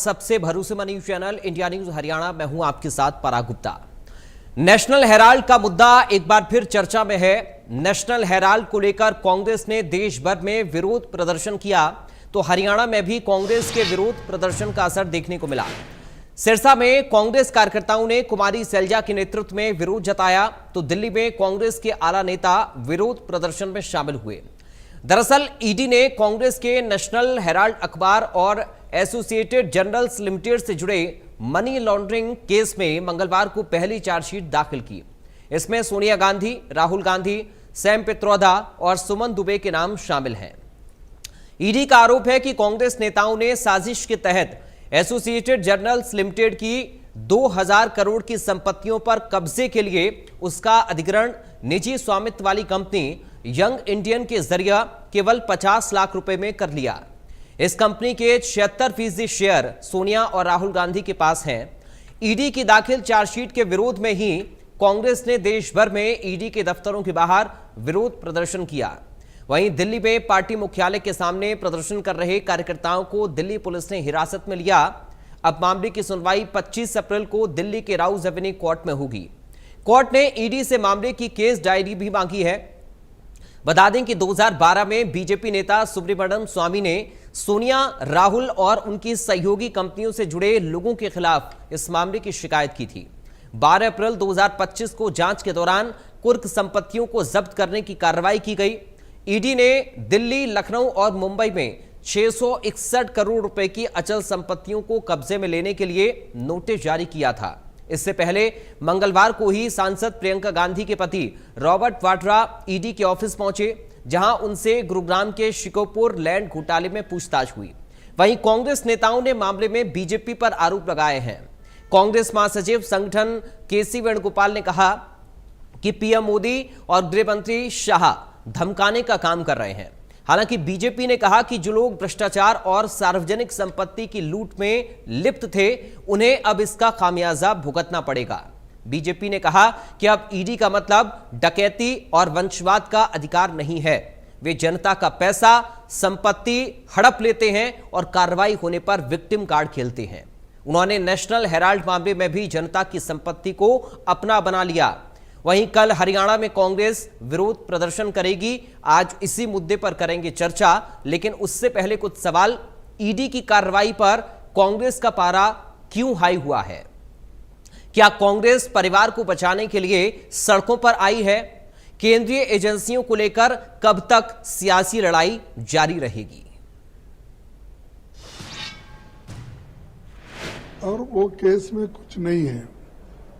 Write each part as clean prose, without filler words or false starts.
सबसे भरोसेमंद news channel India news Haryana. मैं हूं आपके साथ पराग गुप्ता। नेशनल हेराल्ड का मुद्दा एक बार फिर चर्चा में है। नेशनल हेराल्ड को लेकर कांग्रेस ने देश भर में विरोध प्रदर्शन किया, तो हरियाणा में भी कांग्रेस के विरोध प्रदर्शन का असर देखने को मिला। सिरसा में कांग्रेस कार्यकर्ताओं ने कुमारी सैलजा के नेतृत्व में विरोध जताया, तो दिल्ली में कांग्रेस के आला नेता विरोध प्रदर्शन में शामिल हुए। दरअसल ईडी ने कांग्रेस के नेशनल हेराल्ड अखबार और एसोसिएटेड जर्नल्स लिमिटेड से जुड़े मनी लॉन्ड्रिंग केस में मंगलवार को पहली चार्जशीट दाखिल की। इसमें सोनिया गांधी, राहुल गांधी, सैम पित्रोदा और सुमन दुबे के नाम शामिल हैं। ईडी का आरोप है कि कांग्रेस नेताओं ने साजिश के तहत एसोसिएटेड जर्नल्स लिमिटेड की 2000 करोड़ की संपत्तियों पर कब्जे के लिए उसका अधिग्रहण निजी स्वामित्व वाली कंपनी यंग इंडियन के जरिए केवल 50 लाख रुपए में कर लिया। इस कंपनी के 76% शेयर सोनिया और राहुल गांधी के पास हैं। ईडी की दाखिल चार्जशीट के विरोध में ही कांग्रेस ने देश भर में ईडी के दफ्तरों के बाहर विरोध प्रदर्शन किया। वहीं दिल्ली में पार्टी मुख्यालय के सामने प्रदर्शन कर रहे कार्यकर्ताओं को दिल्ली पुलिस ने हिरासत में लिया। अब मामले की सुनवाई 25 अप्रैल को दिल्ली के राउज एवेन्यू कोर्ट में होगी। कोर्ट ने ईडी से मामले की केस डायरी भी मांगी है। बता दें कि 2012 में बीजेपी नेता सुब्रमण्यम स्वामी ने सोनिया, राहुल और उनकी सहयोगी कंपनियों से जुड़े लोगों के खिलाफ इस मामले की शिकायत की थी। 12 अप्रैल 2025 को जांच के दौरान कुर्क संपत्तियों को जब्त करने की कार्रवाई की गई। ईडी ने दिल्ली, लखनऊ और मुंबई में 661 करोड़ रुपए की अचल संपत्तियों को कब्जे में लेने के लिए नोटिस जारी किया था। इससे पहले मंगलवार को ही सांसद प्रियंका गांधी के पति रॉबर्ट वाड्रा ईडी के ऑफिस पहुंचे, जहां उनसे गुरुग्राम के शिकोपुर लैंड घोटाले में पूछताछ हुई। वहीं कांग्रेस नेताओं ने मामले में बीजेपी पर आरोप लगाए हैं। कांग्रेस महासचिव संगठन केसी वेणुगोपाल ने कहा कि पीएम मोदी और गृह मंत्री शाह धमकाने का काम कर रहे हैं। हालांकि बीजेपी ने कहा कि जो लोग भ्रष्टाचार और सार्वजनिक संपत्ति की लूट में लिप्त थे, उन्हें अब इसका खामियाजा भुगतना पड़ेगा। बीजेपी ने कहा कि अब ईडी का मतलब डकैती और वंशवाद का अधिकार नहीं है। वे जनता का पैसा, संपत्ति हड़प लेते हैं और कार्रवाई होने पर विक्टिम कार्ड खेलते हैं। उन्होंने नेशनल हेराल्ड मामले में भी जनता की संपत्ति को अपना बना लिया। वहीं कल हरियाणा में कांग्रेस विरोध प्रदर्शन करेगी। आज इसी मुद्दे पर करेंगे चर्चा, लेकिन उससे पहले कुछ सवाल। ईडी की कार्रवाई पर कांग्रेस का पारा क्यों हाई हुआ है? क्या कांग्रेस परिवार को बचाने के लिए सड़कों पर आई है? केंद्रीय एजेंसियों को लेकर कब तक सियासी लड़ाई जारी रहेगी? और वो केस में कुछ नहीं है,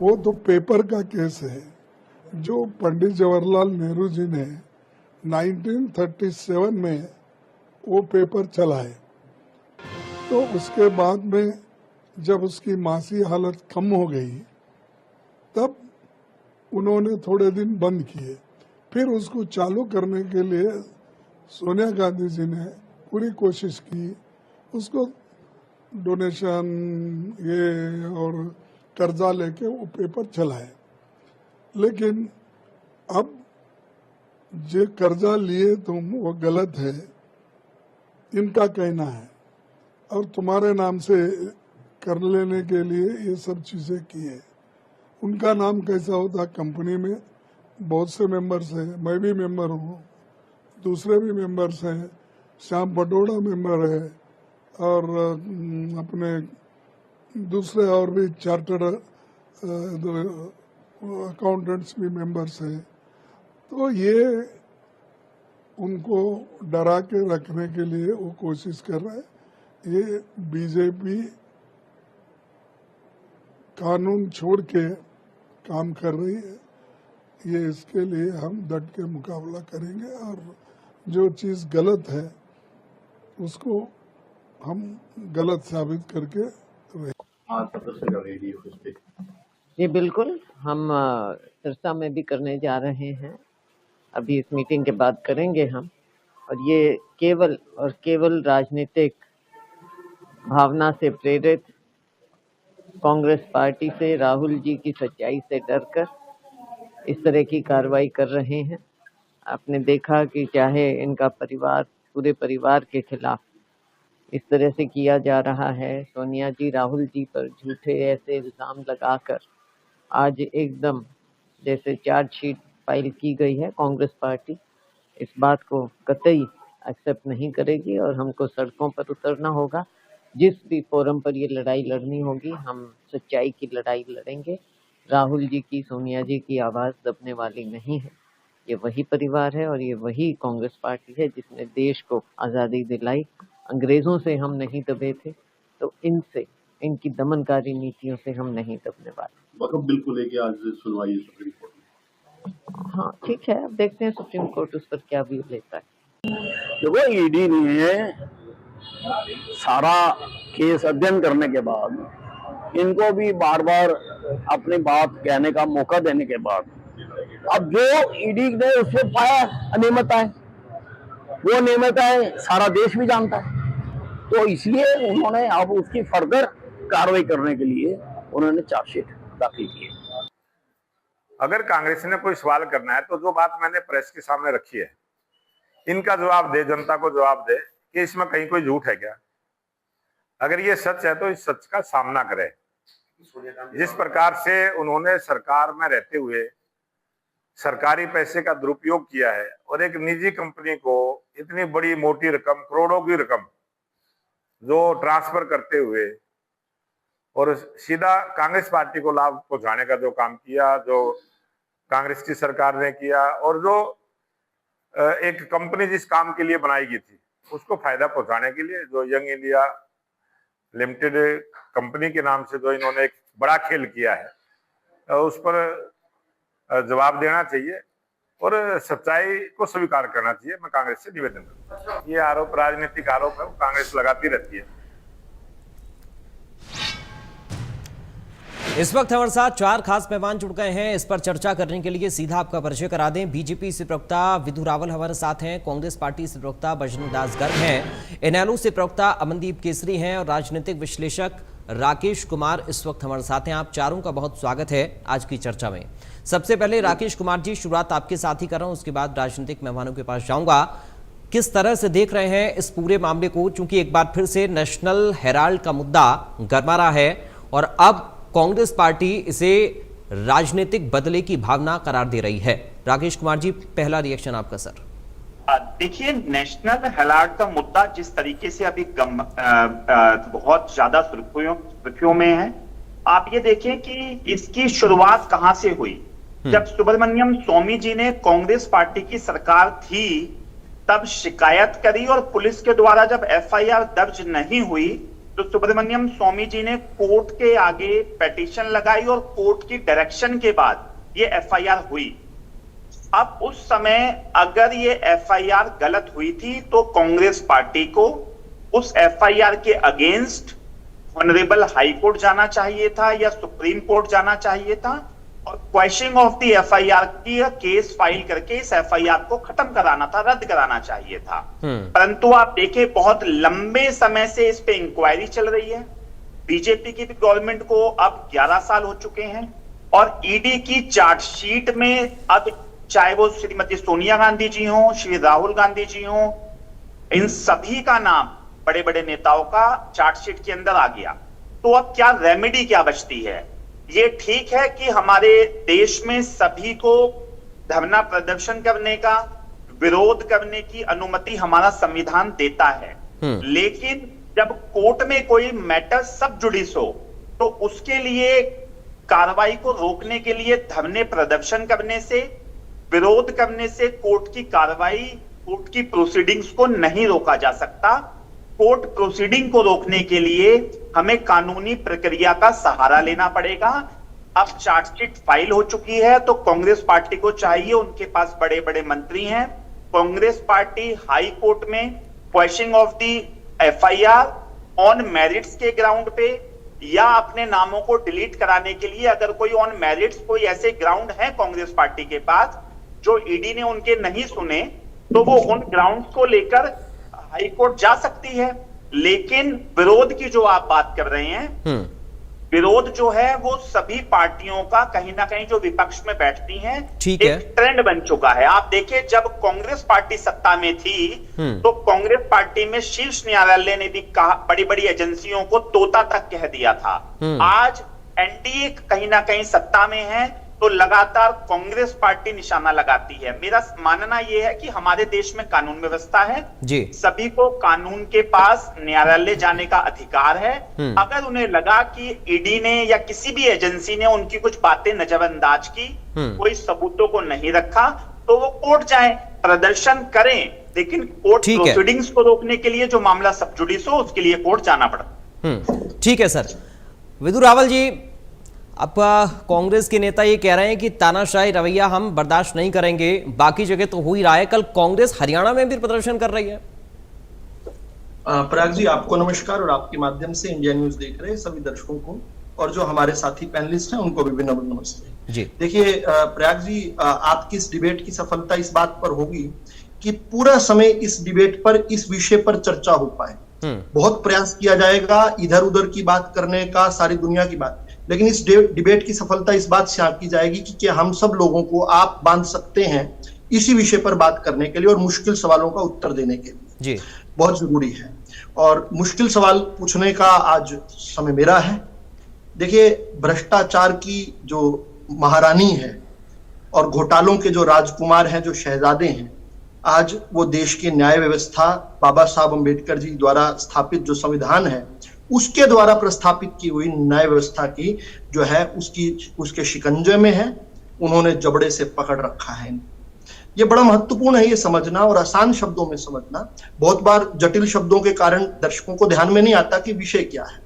वो तो पेपर का केस है जो पंडित जवाहरलाल नेहरू जी ने 1937 में वो पेपर चलाए। तो उसके बाद में जब उसकी मासी हालत कम हो गई, तब उन्होंने थोड़े दिन बंद किए। फिर उसको चालू करने के लिए सोनिया गांधी जी ने पूरी कोशिश की, उसको डोनेशन ये और कर्जा लेके वो पेपर चलाए। लेकिन अब जो कर्जा लिए तुम वो गलत है, इनका कहना है, और तुम्हारे नाम से कर लेने के लिए ये सब चीजें की है। उनका नाम कैसा होता? कंपनी में बहुत से मेंबर्स हैं, मैं भी मेंबर हूँ, दूसरे भी मेंबर्स हैं, श्याम बटोड़ा मेंबर है, और अपने दूसरे और भी चार्टर्ड अकाउंटेंट्स भी मेंबर्स हैं। तो ये उनको डरा के रखने के लिए वो कोशिश कर रहे हैं। ये बीजेपी कानून छोड़ के काम कर रही है। ये इसके लिए हम डट के मुकाबला करेंगे, और जो चीज़ गलत है उसको हम गलत साबित करके जी बिल्कुल, हम सिरसा में भी करने जा रहे हैं। अभी इस मीटिंग के बाद करेंगे हम, और ये केवल और केवल राजनीतिक भावना से प्रेरित कांग्रेस पार्टी से, राहुल जी की सच्चाई से डरकर इस तरह की कार्रवाई कर रहे हैं। आपने देखा कि चाहे इनका परिवार, पूरे परिवार के खिलाफ इस तरह से किया जा रहा है। सोनिया जी राहुल जी पर झूठे ऐसे इल्ज़ाम लगाकर आज एकदम जैसे चार्जशीट फाइल की गई है, कांग्रेस पार्टी इस बात को कतई एक्सेप्ट नहीं करेगी और हमको सड़कों पर उतरना होगा। जिस भी फोरम पर ये लड़ाई लड़नी होगी, हम सच्चाई की लड़ाई लड़ेंगे। राहुल जी की, सोनिया जी की आवाज़ दबने वाली नहीं है। ये वही परिवार है और ये वही कांग्रेस पार्टी है जिसने देश को आज़ादी दिलाई। अंग्रेज़ों से हम नहीं दबे थे, तो इनसे, इनकी दमनकारी नीतियों से हम नहीं दबने वाले। वक़्फ़ बिल को लेके आज सुनवाई है सुप्रीम कोर्ट में। हाँ ठीक है, अब देखते हैं सुप्रीम कोर्ट उस पर क्या व्यू लेता है। देखो, ईडी ने सारा केस अध्ययन करने के बाद इनको भी बार बार अपनी बात कहने का मौका देने के बाद अब जो ईडी ने उसमें पाया अनियमितताएं, वो अनियमितताएं सारा देश भी जानता है, तो इसलिए उन्होंने अब उसकी फर्दर कार्रवाई करने के लिए उन्होंने चार्जशीट दाखिल की है। अगर कांग्रेस ने कोई सवाल करना है तो जो बात मैंने प्रेस के सामने रखी है, इनका जवाब दे, जनता को जवाब दे कि इसमें कहीं कोई झूठ है क्या। अगर ये सच है तो इस सच का सामना करे। जिस प्रकार से उन्होंने सरकार में रहते हुए सरकारी पैसे का दुरुपयोग किया है और एक निजी कंपनी को इतनी बड़ी मोटी रकम, करोड़ों की रकम जो ट्रांसफर करते हुए और सीधा कांग्रेस पार्टी को लाभ पहुंचाने का जो काम किया, जो कांग्रेस की सरकार ने किया, और जो एक कंपनी जिस काम के लिए बनाई गई थी उसको फायदा पहुंचाने के लिए जो यंग इंडिया लिमिटेड कंपनी के नाम से जो इन्होंने एक बड़ा खेल किया है, उस पर जवाब देना चाहिए और सच्चाई को स्वीकार करना चाहिए। मैं कांग्रेस से निवेदन करता हूं। ये आरोप राजनीतिक आरोप है, कांग्रेस लगाती रहती है। इस वक्त हमारे साथ 4 खास मेहमान जुड़ गए हैं। इस पर चर्चा करने के लिए सीधा आपका परिचय करा दें। बीजेपी से प्रवक्ता विधु रावल हमारे साथ हैं, कांग्रेस पार्टी से प्रवक्ता बजरंग दास गर्ग हैं, इनेलो से प्रवक्ता अमनदीप केसरी हैं और राजनीतिक विश्लेषक राकेश कुमार इस वक्त हमारे साथ हैं। आप चारों का बहुत स्वागत है आज की चर्चा में। सबसे पहले राकेश कुमार जी, शुरुआत आपके साथ ही कर रहा हूं, उसके बाद राजनीतिक मेहमानों के पास जाऊंगा। किस तरह से देख रहे हैं इस पूरे मामले को, चूंकि एक बार फिर से नेशनल हेराल्ड का मुद्दा गरमा रहा है और अब कांग्रेस पार्टी इसे राजनीतिक बदले की भावना करार दे रही है। राकेश कुमार जी, पहला रिएक्शन आपका सर। देखिए, नेशनल हेराल्ड का मुद्दा जिस तरीके से अभी बहुत ज्यादा सुर्खियों में है, आप ये देखें कि इसकी शुरुआत कहां से हुई। जब सुब्रमण्यम स्वामी जी ने कांग्रेस पार्टी की सरकार थी तब शिकायत करी और पुलिस के द्वारा जब एफआईआर दर्ज नहीं हुई तो सुब्रमण्यम स्वामी जी ने कोर्ट के आगे पिटीशन लगाई और कोर्ट की डायरेक्शन के बाद ये एफआईआर हुई। अब उस समय अगर ये एफआईआर गलत हुई थी तो कांग्रेस पार्टी को उस एफआईआर के अगेंस्ट ऑनरेबल हाई कोर्ट जाना चाहिए था या सुप्रीम कोर्ट जाना चाहिए था और क्वेश्चनिंग ऑफ द एफआईआर की केस फाइल करके इस एफआईआर को खत्म कराना था, रद्द कराना चाहिए था। परंतु आप देखें, बहुत लंबे समय से इस पे इंक्वायरी चल रही है। बीजेपी की गवर्नमेंट को अब 11 साल हो चुके हैं और ईडी की चार्जशीट में अब चाहे वो श्रीमती सोनिया गांधी जी हो, श्री राहुल गांधी जी हो, इन सभी का नाम, बड़े बड़े नेताओं का चार्जशीट के अंदर आ गया। तो अब क्या रेमेडी क्या बचती है? ये ठीक है कि हमारे देश में सभी को धरना प्रदर्शन करने का, विरोध करने की अनुमति हमारा संविधान देता है, लेकिन जब कोर्ट में कोई मैटर सब जुडिस हो तो उसके लिए कार्रवाई को रोकने के लिए धरने प्रदर्शन करने से, विरोध करने से कोर्ट की कार्रवाई, कोर्ट की प्रोसीडिंग्स को नहीं रोका जा सकता। कोर्ट प्रोसीडिंग को रोकने के लिए हमें कानूनी प्रक्रिया का सहारा लेना पड़ेगा। अब चार्जशीट फाइल हो चुकी है तो कांग्रेस पार्टी को चाहिए, उनके पास बड़े बड़े मंत्री हैं, कांग्रेस पार्टी हाई कोर्ट में questioning of the FIR on merits के ग्राउंड पे या अपने नामों को डिलीट कराने के लिए, अगर कोई ऑन मेरिट्स कोई ऐसे ग्राउंड है कांग्रेस पार्टी के पास जो ईडी ने उनके नहीं सुने, तो वो उन ग्राउंड्स को लेकर हाई कोर्ट जा सकती है। लेकिन विरोध की जो आप बात कर रहे हैं, विरोध जो है वो सभी पार्टियों का कहीं ना कहीं जो विपक्ष में बैठती हैं ठीक एक है। ट्रेंड बन चुका है। आप देखिए, जब कांग्रेस पार्टी सत्ता में थी तो कांग्रेस पार्टी में शीर्ष न्यायालय ने भी कहा, बड़ी बड़ी एजेंसियों को तोता तक कह दिया था। आज एनडीए कहीं ना कहीं सत्ता में है तो लगातार कांग्रेस पार्टी निशाना लगाती है। मेरा मानना यह है कि हमारे देश में कानून व्यवस्था है जी। सभी को कानून के पास न्यायालय जाने का अधिकार है। अगर उन्हें लगा कि ईडी ने या किसी भी एजेंसी ने उनकी कुछ बातें नजरअंदाज की, कोई सबूतों को नहीं रखा, तो वो कोर्ट जाएं, प्रदर्शन करें, लेकिन कोर्ट ठीक है। प्रोसीडिंग्स को रोकने के लिए जो मामला सब जुडिस हो उसके लिए कोर्ट जाना पड़ता। ठीक है सर। विदु रावल जी, अब कांग्रेस के नेता ये कह रहे हैं कि तानाशाही रवैया हम बर्दाश्त नहीं करेंगे, बाकी जगह तो हो ही रहा है, कल कांग्रेस हरियाणा में भी प्रदर्शन कर रही है। पराग जी, आपको नमस्कार और आपके माध्यम से इंडिया न्यूज देख रहे सभी दर्शकों को और जो हमारे साथी पैनलिस्ट हैं उनको भी विनम्र नमस्ते जी। देखिए प्रयाग जी, आपकी इस डिबेट की सफलता इस बात पर होगी कि पूरा समय इस डिबेट पर, इस विषय पर चर्चा हो पाए। बहुत प्रयास किया जाएगा इधर उधर की बात करने का, सारी दुनिया की बात, लेकिन इस डिबेट की सफलता इस बात से आंकी जाएगी कि क्या हम सब लोगों को आप बांध सकते हैं इसी विषय पर बात करने के लिए और मुश्किल सवालों का उत्तर देने के लिए जी। बहुत जरूरी है और मुश्किल सवाल पूछने का आज समय मेरा है। देखिए, भ्रष्टाचार की जो महारानी है और घोटालों के जो राजकुमार हैं, जो शहजादे हैं, आज वो देश की न्याय व्यवस्था, बाबा साहब अम्बेडकर जी द्वारा स्थापित जो संविधान है उसके द्वारा प्रस्थापित की हुई न्याय व्यवस्था की जो है उसके शिकंजे में है। उन्होंने जबड़े से पकड़ रखा है। ये बड़ा महत्वपूर्ण है ये समझना और आसान शब्दों में समझना। बहुत बार जटिल शब्दों के कारण दर्शकों को ध्यान में नहीं आता कि विषय क्या है।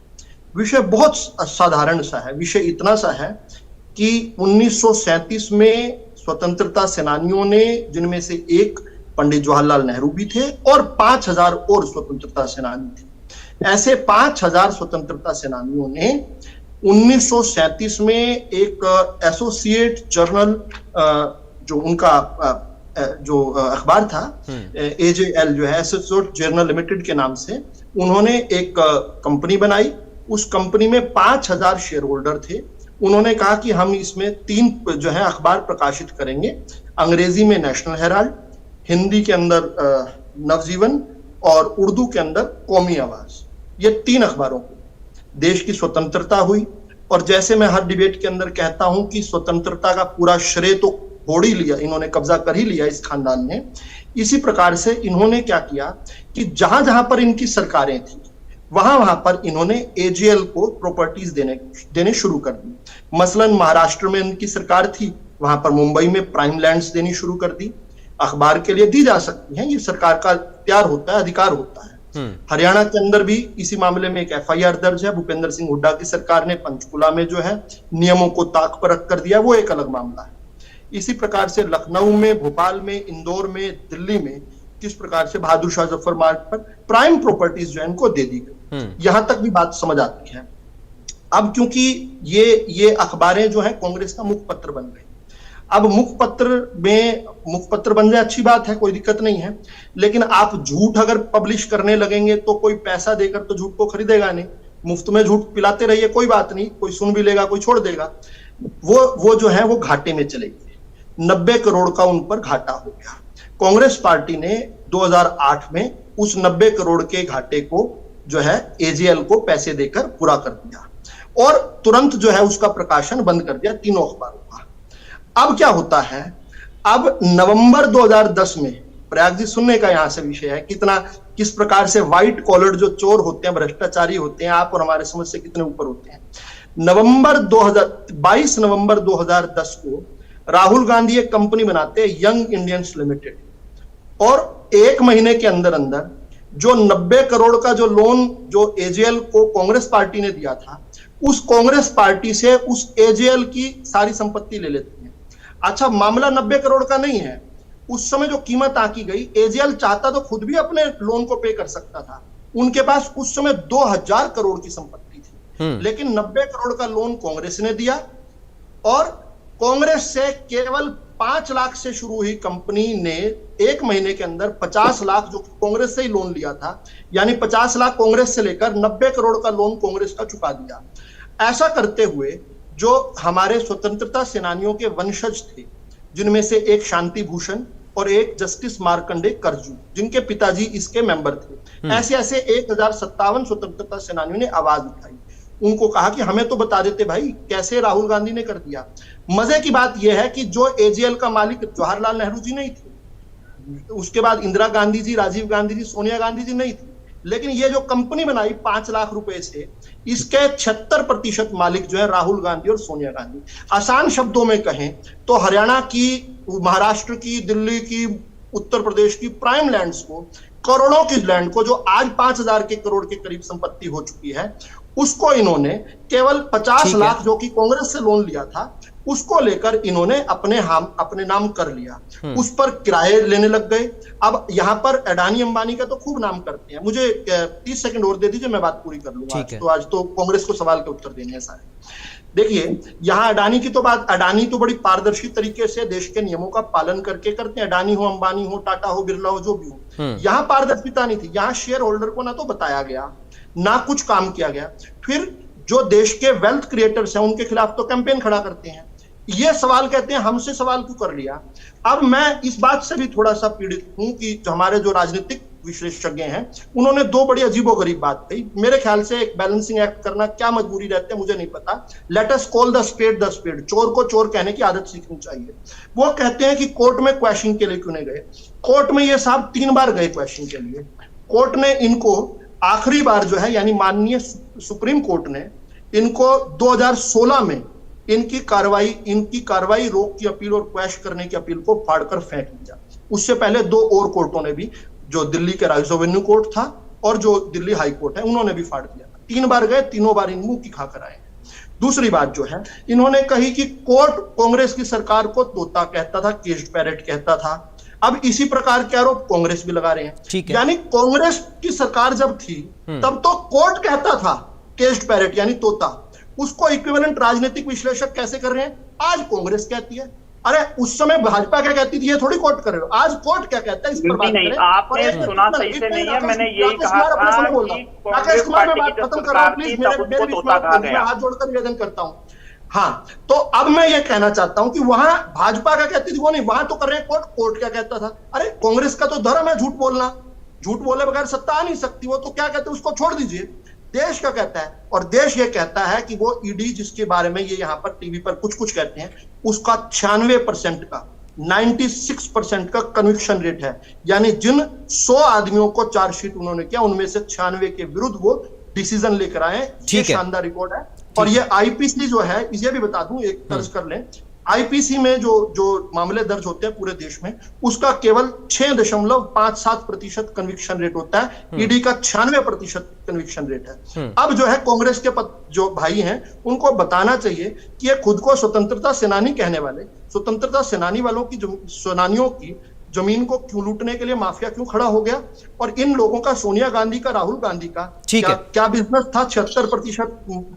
विषय बहुत साधारण सा है। विषय इतना सा है कि 1937 में स्वतंत्रता सेनानियों ने, जिनमें से एक पंडित जवाहरलाल नेहरू भी थे और 5000 और स्वतंत्रता सेनानी थे, ऐसे 5000 स्वतंत्रता सेनानियों ने 1937 में एक एसोसिएट जर्नल, जो उनका जो अखबार था, AJL जो है, एसोसिएट जर्नल लिमिटेड के नाम से, उन्होंने एक कंपनी बनाई। उस कंपनी में 5000 शेयर होल्डर थे। उन्होंने कहा कि हम इसमें 3 जो है अखबार प्रकाशित करेंगे, अंग्रेजी में नेशनल हेराल्ड, हिंदी के अंदर नवजीवन और उर्दू के अंदर कौमी आवाज। ये 3 अखबारों को देश की स्वतंत्रता हुई। और जैसे मैं हर डिबेट के अंदर कहता हूं कि स्वतंत्रता का पूरा श्रेय तो छोड़ ही लिया, इन्होंने कब्जा कर ही लिया इस खानदान ने। इसी प्रकार से इन्होंने क्या किया कि जहां जहां पर इनकी सरकारें थी वहां पर इन्होंने AGL को प्रॉपर्टीज देने शुरू कर दी। मसलन महाराष्ट्र में इनकी सरकार थी, वहां पर मुंबई में प्राइम लैंड्स देनी शुरू कर दी। अखबार के लिए दी जा सकती हैं, ये सरकार का इख्तियार होता है, अधिकार होता है। हरियाणा के अंदर भी इसी मामले में एक FIR दर्ज है। भूपेंद्र सिंह हुड्डा की सरकार ने पंचकुला में जो है नियमों को ताक पर रख कर दिया, वो एक अलग मामला है। इसी प्रकार से लखनऊ में, भोपाल में, इंदौर में, दिल्ली में किस प्रकार से बहादुर शाह जफर मार्ग पर प्राइम प्रॉपर्टीज जो है इनको दे दी गई। यहां तक भी बात समझ आती है। अब क्योंकि ये अखबारें जो है कांग्रेस का मुखपत्र बन गई। अब मुखपत्र बन जाए अच्छी बात है, कोई दिक्कत नहीं है, लेकिन आप झूठ अगर पब्लिश करने लगेंगे तो कोई पैसा देकर तो झूठ को खरीदेगा नहीं। मुफ्त में झूठ पिलाते रहिए, कोई बात नहीं, कोई सुन भी लेगा, कोई छोड़ देगा। वो जो है वो घाटे में चले गए। 90 करोड़ का उन पर घाटा हो गया। कांग्रेस पार्टी ने 2008 में उस 90 करोड़ के घाटे को जो है AGL को पैसे देकर पूरा कर दिया और तुरंत जो है उसका प्रकाशन बंद कर दिया, 3 अखबारों का। अब क्या होता है, अब नवंबर 2010 में, प्रयाग जी सुनने का यहां से विषय है किस प्रकार से व्हाइट कॉलर जो चोर होते हैं, भ्रष्टाचारी होते हैं, आप और हमारे समझ से कितने ऊपर होते हैं। 22 नवंबर 2010 को राहुल गांधी एक कंपनी बनाते हैं, यंग इंडियंस लिमिटेड, और 1 महीने के अंदर अंदर जो 90 करोड़ का जो लोन जो AGL को कांग्रेस पार्टी ने दिया था, उस कांग्रेस पार्टी से उस AGL की सारी संपत्ति ले लेती है। अच्छा, मामला 90 करोड़ का नहीं है। उस समय जो कीमत आंकी गई, AGL चाहता तो खुद भी अपने लोन को पे कर सकता था। उनके पास उस समय 2000 करोड़ की संपत्ति थी, लेकिन 90 करोड़ का लोन कांग्रेस ने दिया और कांग्रेस से केवल 5 लाख से शुरू हुई कंपनी ने 1 महीने के अंदर 50 लाख जो कांग्रेस से ही लोन लिया था, यानी 50 लाख कांग्रेस से लेकर 90 करोड़ का लोन कांग्रेस का चुका दिया। ऐसा करते हुए जो हमारे स्वतंत्रता सेनानियों के वंशज थे, जिनमें से एक शांति भूषण और एक जस्टिस मार्कंडे करजू, जिनके पिताजी इसके मेंबर थे, ऐसे ऐसे 1057 स्वतंत्रता सेनानियों ने आवाज उठाई। उनको कहा कि हमें तो बता देते भाई, कैसे राहुल गांधी ने कर दिया। मजे की बात यह है कि जो एजेएल का मालिक जवाहरलाल नेहरू जी नहीं थे, उसके बाद इंदिरा गांधी जी, राजीव गांधी जी, सोनिया गांधी जी नहीं थी, लेकिन ये जो कंपनी बनाई 5 लाख रुपए से, इसके 76% मालिक जो है राहुल गांधी और सोनिया गांधी। आसान शब्दों में कहें तो हरियाणा की, महाराष्ट्र की, दिल्ली की, उत्तर प्रदेश की प्राइम लैंड्स को, करोड़ों की लैंड को, जो आज 5000 के करोड़ के करीब संपत्ति हो चुकी है, उसको इन्होंने केवल 50 लाख जो कि कांग्रेस से लोन लिया था, उसको लेकर इन्होंने अपने नाम कर लिया। उस पर किराए लेने लग गए। अब यहाँ पर अडानी अंबानी का तो खूब नाम करते हैं। मुझे 30 सेकंड और दे दीजिए, मैं बात पूरी कर लूंगा। आज तो कांग्रेस को सवाल के उत्तर देने हैं सारे। देखिए, यहाँ अडानी की तो बात, अडानी तो बड़ी पारदर्शी तरीके से देश के नियमों का पालन करके करते हैं। अडानी हो, अंबानी हो, टाटा हो, बिरला हो, जो भी हो, यहाँ पारदर्शिता नहीं थी। यहाँ शेयर होल्डर को ना तो बताया गया, ना कुछ काम किया गया। फिर जो देश के वेल्थ क्रिएटर्स हैं, उनके खिलाफ तो कैंपेन खड़ा करते हैं। ये सवाल कहते हैं हमसे सवाल क्यों कर लिया। अब मैं इस बात से भी थोड़ा सा पीड़ित हूं कि जो हमारे जो राजनीतिक विशेषज्ञ हैं, उन्होंने 2 बड़ी अजीबोगरीब बात कही। मेरे ख्याल से एक बैलेंसिंग एक्ट करना क्या मजबूरी रहती है मुझे नहीं पता। Let us call the spade the spade. चोर को चोर कहने की आदत सीखनी चाहिए। वो कहते हैं कि कोर्ट में क्वैशिंग के लिए क्यों नहीं गए। कोर्ट में ये साहब 3 बार गए क्वैशिंग के लिए। कोर्ट ने इनको आखिरी बार जो है, यानी माननीय सुप्रीम कोर्ट ने इनको 2016 में इनकी कार्रवाई रोक की अपील और क्वैश करने की अपील को फाड़कर फेंक दिया। उससे पहले 2 और कोर्टों ने भी, जो दिल्ली के राइस एवेन्यू कोर्ट था और जो दिल्ली हाई कोर्ट है, उन्होंने भी फाड़ दिया। 3 बार गए, तीनों बार इन मुंह की खाकर आए। दूसरी बात जो है, इन्होंने कही कि कोर्ट कांग्रेस की सरकार को तोता कहता था, केज्ड पैरेट कहता था। अब इसी प्रकार के आरोप कांग्रेस भी लगा रहे हैं। यानी कांग्रेस की सरकार जब थी तब तो कोर्ट कहता था केज्ड पैरेट यानी तोता। उसको इक्विवेलेंट राजनीतिक विश्लेषक कैसे कर रहे हैं? आज कांग्रेस कहती है। अरे उस समय भाजपा क्या कहती थी, ये थोड़ी कोर्ट कर रहे हो। आज कोर्ट क्या कहता है इस पर बात नहीं, आपने सुना सही से नहीं है। मैंने यही कहा था कि राकेश कुमार, मैं बात खत्म कर रहा हूं प्लीज, मैं हाथ जोड़कर निवेदन करता हूं। हाँ, तो अब मैं ये कहना चाहता हूं कि वहां भाजपा क्या कहती थी वो नहीं, वहां तो कर रहे हैं कोर्ट। कोर्ट क्या कहता था? अरे कांग्रेस का तो धर्म है झूठ बोलना, झूठ बोले बगैर सत्ता आ नहीं सकती। वो तो क्या कहते हैं, उसको छोड़ दीजिए। देश क्या कहता है, और देश ये कहता है कि वो ईडी जिसके बारे में ये यहाँ पर टीवी पर कुछ कहते हैं, उसका 96% का 96% का कन्विक्शन रेट है। यानी जिन 100 आदमियों को चार्जशीट उन्होंने किया, उनमें से 96 के विरुद्ध वो डिसीजन लेकर आए। ये शानदार रिकॉर्ड है। और ये आईपीसी जो है, इसे भी बता दूं, एक दर्ज कर लें, आईपीसी में जो मामले दर्ज होते हैं पूरे देश में, उसका केवल 6.57% कन्विक्शन रेट होता है। ईडी का 96% कन्विक्शन रेट है। अब जो है कांग्रेस के जो भाई हैं, उनको बताना चाहिए कि ये खुद को स्वतंत्रता सेनानी कहने वाले, स्वतंत्रता सेनानी वालों की, सेनानियों की जमीन को क्यों लूटने के लिए माफिया क्यों खड़ा हो गया। और इन लोगों का, सोनिया गांधी का, राहुल गांधी का क्या बिजनेस था? 76%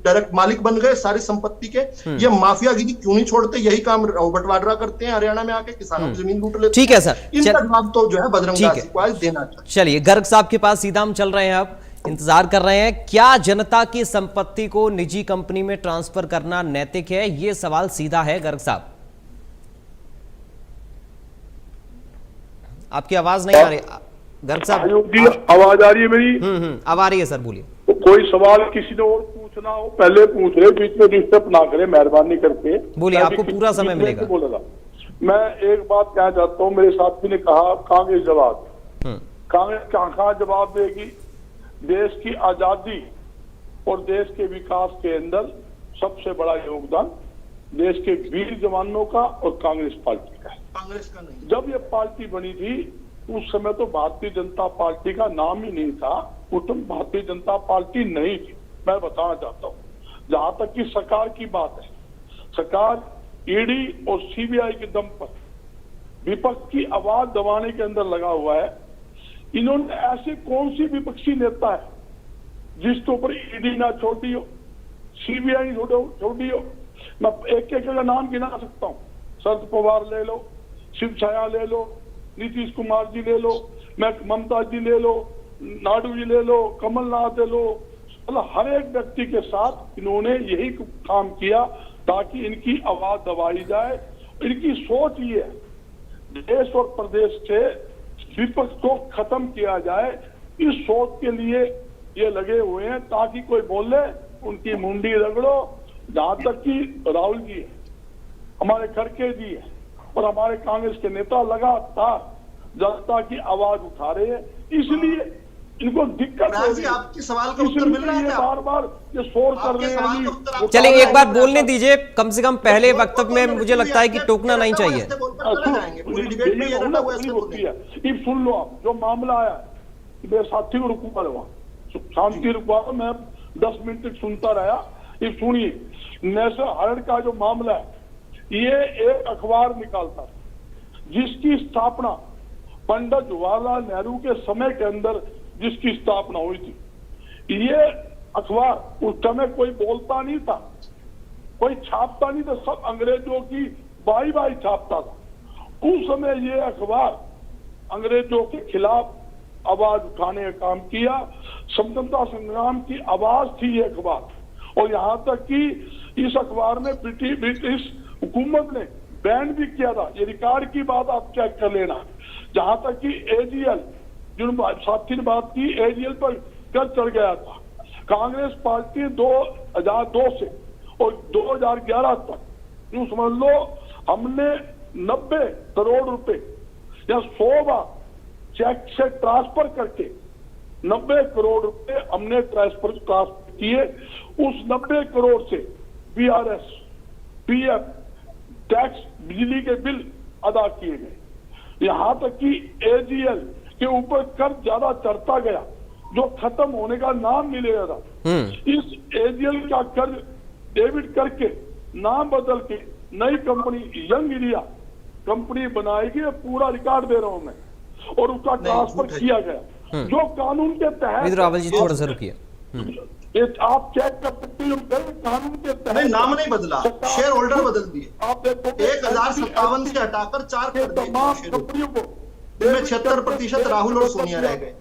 डायरेक्ट मालिक बन गए सारी संपत्ति के। ये माफियागिरी क्यों नहीं छोड़ते? यही काम रॉबर्ट वाड्रा करते हैं हरियाणा में आके, किसानों की जमीन लूट लेते। ठीक है सर, इनका जवाब तो जो है बजरंग दास को आज देना चाहिए। चलिए, गर्ग साहब के पास सीधा हम चल रहे हैं। अब इंतजार कर रहे हैं, क्या जनता की संपत्ति को निजी कंपनी में ट्रांसफर करना नैतिक है? ये सवाल सीधा है गर्ग साहब। आपकी आवाज नहीं आ रही गर्ग साहब। आवाज आ रही है मेरी? अब आ रही है सर, बोलिए। तो कोई सवाल किसी ने और पूछना हो पहले पूछ रहे, बीच में डिस्टर्ब ना करें मेहरबानी करके। बोलिए, आपको पूरा समय मिलेगा। मैं एक बात कहना चाहता हूँ, मेरे साथी ने कहा कांग्रेस जवाब, कांग्रेस कहाँ जवाब देगी? देश की आजादी और देश के विकास के अंदर सबसे बड़ा योगदान देश के वीर जवानों का और कांग्रेस पार्टी का है। कांग्रेस का नहीं। जब ये पार्टी बनी थी उस समय तो भारतीय जनता पार्टी का नाम ही नहीं था, उस समय भारतीय जनता पार्टी नहीं थी। मैं बताना चाहता हूँ, जहां तक कि सरकार की बात है, सरकार ईडी और सीबीआई के दम पर विपक्ष की आवाज दबाने के अंदर लगा हुआ है। इन्होंने ऐसे कौन सी विपक्षी नेता है जिसके ऊपर ईडी ना छोड़ी हो, सीबीआई छोड़ी हो? मैं एक का नाम गिना सकता हूँ। शरद पवार ले लो, शिव छाया ले लो, नीतीश कुमार जी ले लो, मैं ममता जी ले लो, नायडू जी ले लो, कमलनाथ ले लो, मतलब हर एक व्यक्ति के साथ इन्होंने यही काम किया ताकि इनकी आवाज दबाई जाए। इनकी सोच ये है देश और प्रदेश से विपक्ष को खत्म किया जाए, इस सोच के लिए ये लगे हुए हैं ताकि कोई बोले उनकी मुंडी रगड़ो। जहां तक कि राहुल जी है, हमारे खड़गे जी है और हमारे कांग्रेस के नेता लगातार जनता की आवाज उठा रहे हैं, इसलिए इनको दिक्कत हो रही है। आपके सवाल का उत्तर मिल रहा है क्या? बार बार ये शोर कर रहे हैं। चलिए एक बार बोलने दीजिए, कम से कम पहले वक्तव्य में मुझे लगता है कि टोकना नहीं चाहिए। सुन लो आप, जो मामला आया मेरे साथी को रुकवा दो, शांति रुकवा दो, मैं 10 मिनट तक सुनता रहा। ये सुनिए, नेशनल हेराल्ड का जो मामला है, ये एक अखबार निकालता है जिसकी स्थापना पंडित जवाहरलाल नेहरू के समय के अंदर जिसकी स्थापना हुई थी। ये अखबार उस समय कोई बोलता नहीं था, कोई छापता नहीं था, सब अंग्रेजों की बाई बाई छापता था। उस समय ये अखबार अंग्रेजों के खिलाफ आवाज उठाने का काम किया, स्वतंत्रता संग्राम की आवाज थी ये अखबार। और यहाँ तक कि इस अखबार में ब्रिटिश हुकूमत ने बैन भी किया था। ये रिकॉर्ड की बात आप चेक कर लेना। जहां तक कि एजीएल, जिन साथी ने बात की, एजीएल पर कर्ज चढ़ गया था। कांग्रेस पार्टी 2002 से और 2011 तक यूं समझ लो हमने 90 करोड़ रुपए या 100 बार चेक से ट्रांसफर करके 90 करोड़ रुपए हमने ट्रांसफर किए। उस 90 करोड़ से बीआरएस, पीएफ, टैक्स, बिजली के बिल अदा किए गए। यहाँ तक कि एजीएल के ऊपर कर्ज ज्यादा चढ़ता गया, जो खत्म होने का नाम नहीं ले रहा था। इस एजीएल का कर्ज डेबिट करके नाम बदल के नई कंपनी यंग इंडिया कंपनी बनाएगी, पूरा रिकॉर्ड दे रहा हूं मैं, और उसका ट्रांसफर किया गया जो कानून के तहत। रावल जी थोड़ा सा रुकिए, आप चेक कर सकते हो, कानून के तहत नाम नहीं बदला, शेयर होल्डर बदल दिए। आप देखो 1057 से हटाकर 4 कर दिए तमाम कंपनियों को, इनमें 76% राहुल और सोनिया रह गए।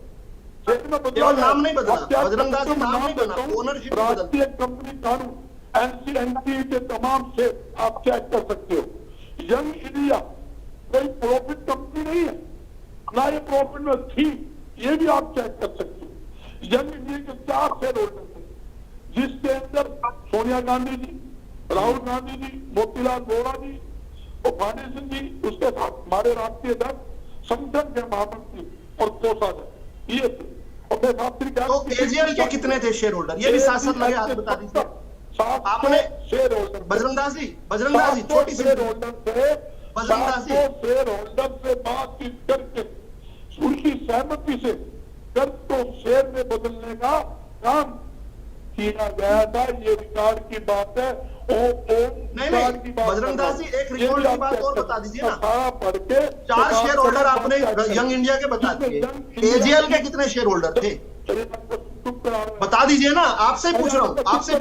केवल नाम नहीं बदला, बजरंग दास नाम नहीं बना, ओनरशिप बदल। राष्ट्रीय कंपनी कानून एनसीएनटी के तमाम से आप चेक कर सकते हो। यंग इंडिया कोई प्रॉफिट कंपनी नहीं है, ना ये प्रॉफिट में थी, ये भी आप चेक कर सकते हो। यंग इंडिया के 4 शेयर होल्डर थे, जिसके अंदर सोनिया गांधी जी, राहुल गांधी जी, मोतीलाल वोरा जी और फाउंडेशन जी, उसके साथ हमारे राष्ट्रीय अध्यक्ष, संगठन के महामंत्री और कोषाध्यक्ष, ये थे। तो एजीएल के कितने थे शेयर होल्डर, ये भी साथ लगे हाथ बता दीजिए आपने। शेयर होल्डर बजरंग दास जी छोटी सी शेयर होल्डर थे। बजरंग दास जी शेयर होल्डर से बातचीत करके उनकी सहमति से कर्ज को शेयर में बदलने का काम किया गया था। ये रिकॉर्ड की बात है। नहीं, बजरंग दास जी एक रिकॉर्ड की बात और बता दीजिए ना। पढ़ के 4 शेयर होल्डर आपने यंग इंडिया के बता दिए, एजीएल के कितने शेयर होल्डर थे बता दीजिए ना। आपसे पूछ रहा हूँ, आपसे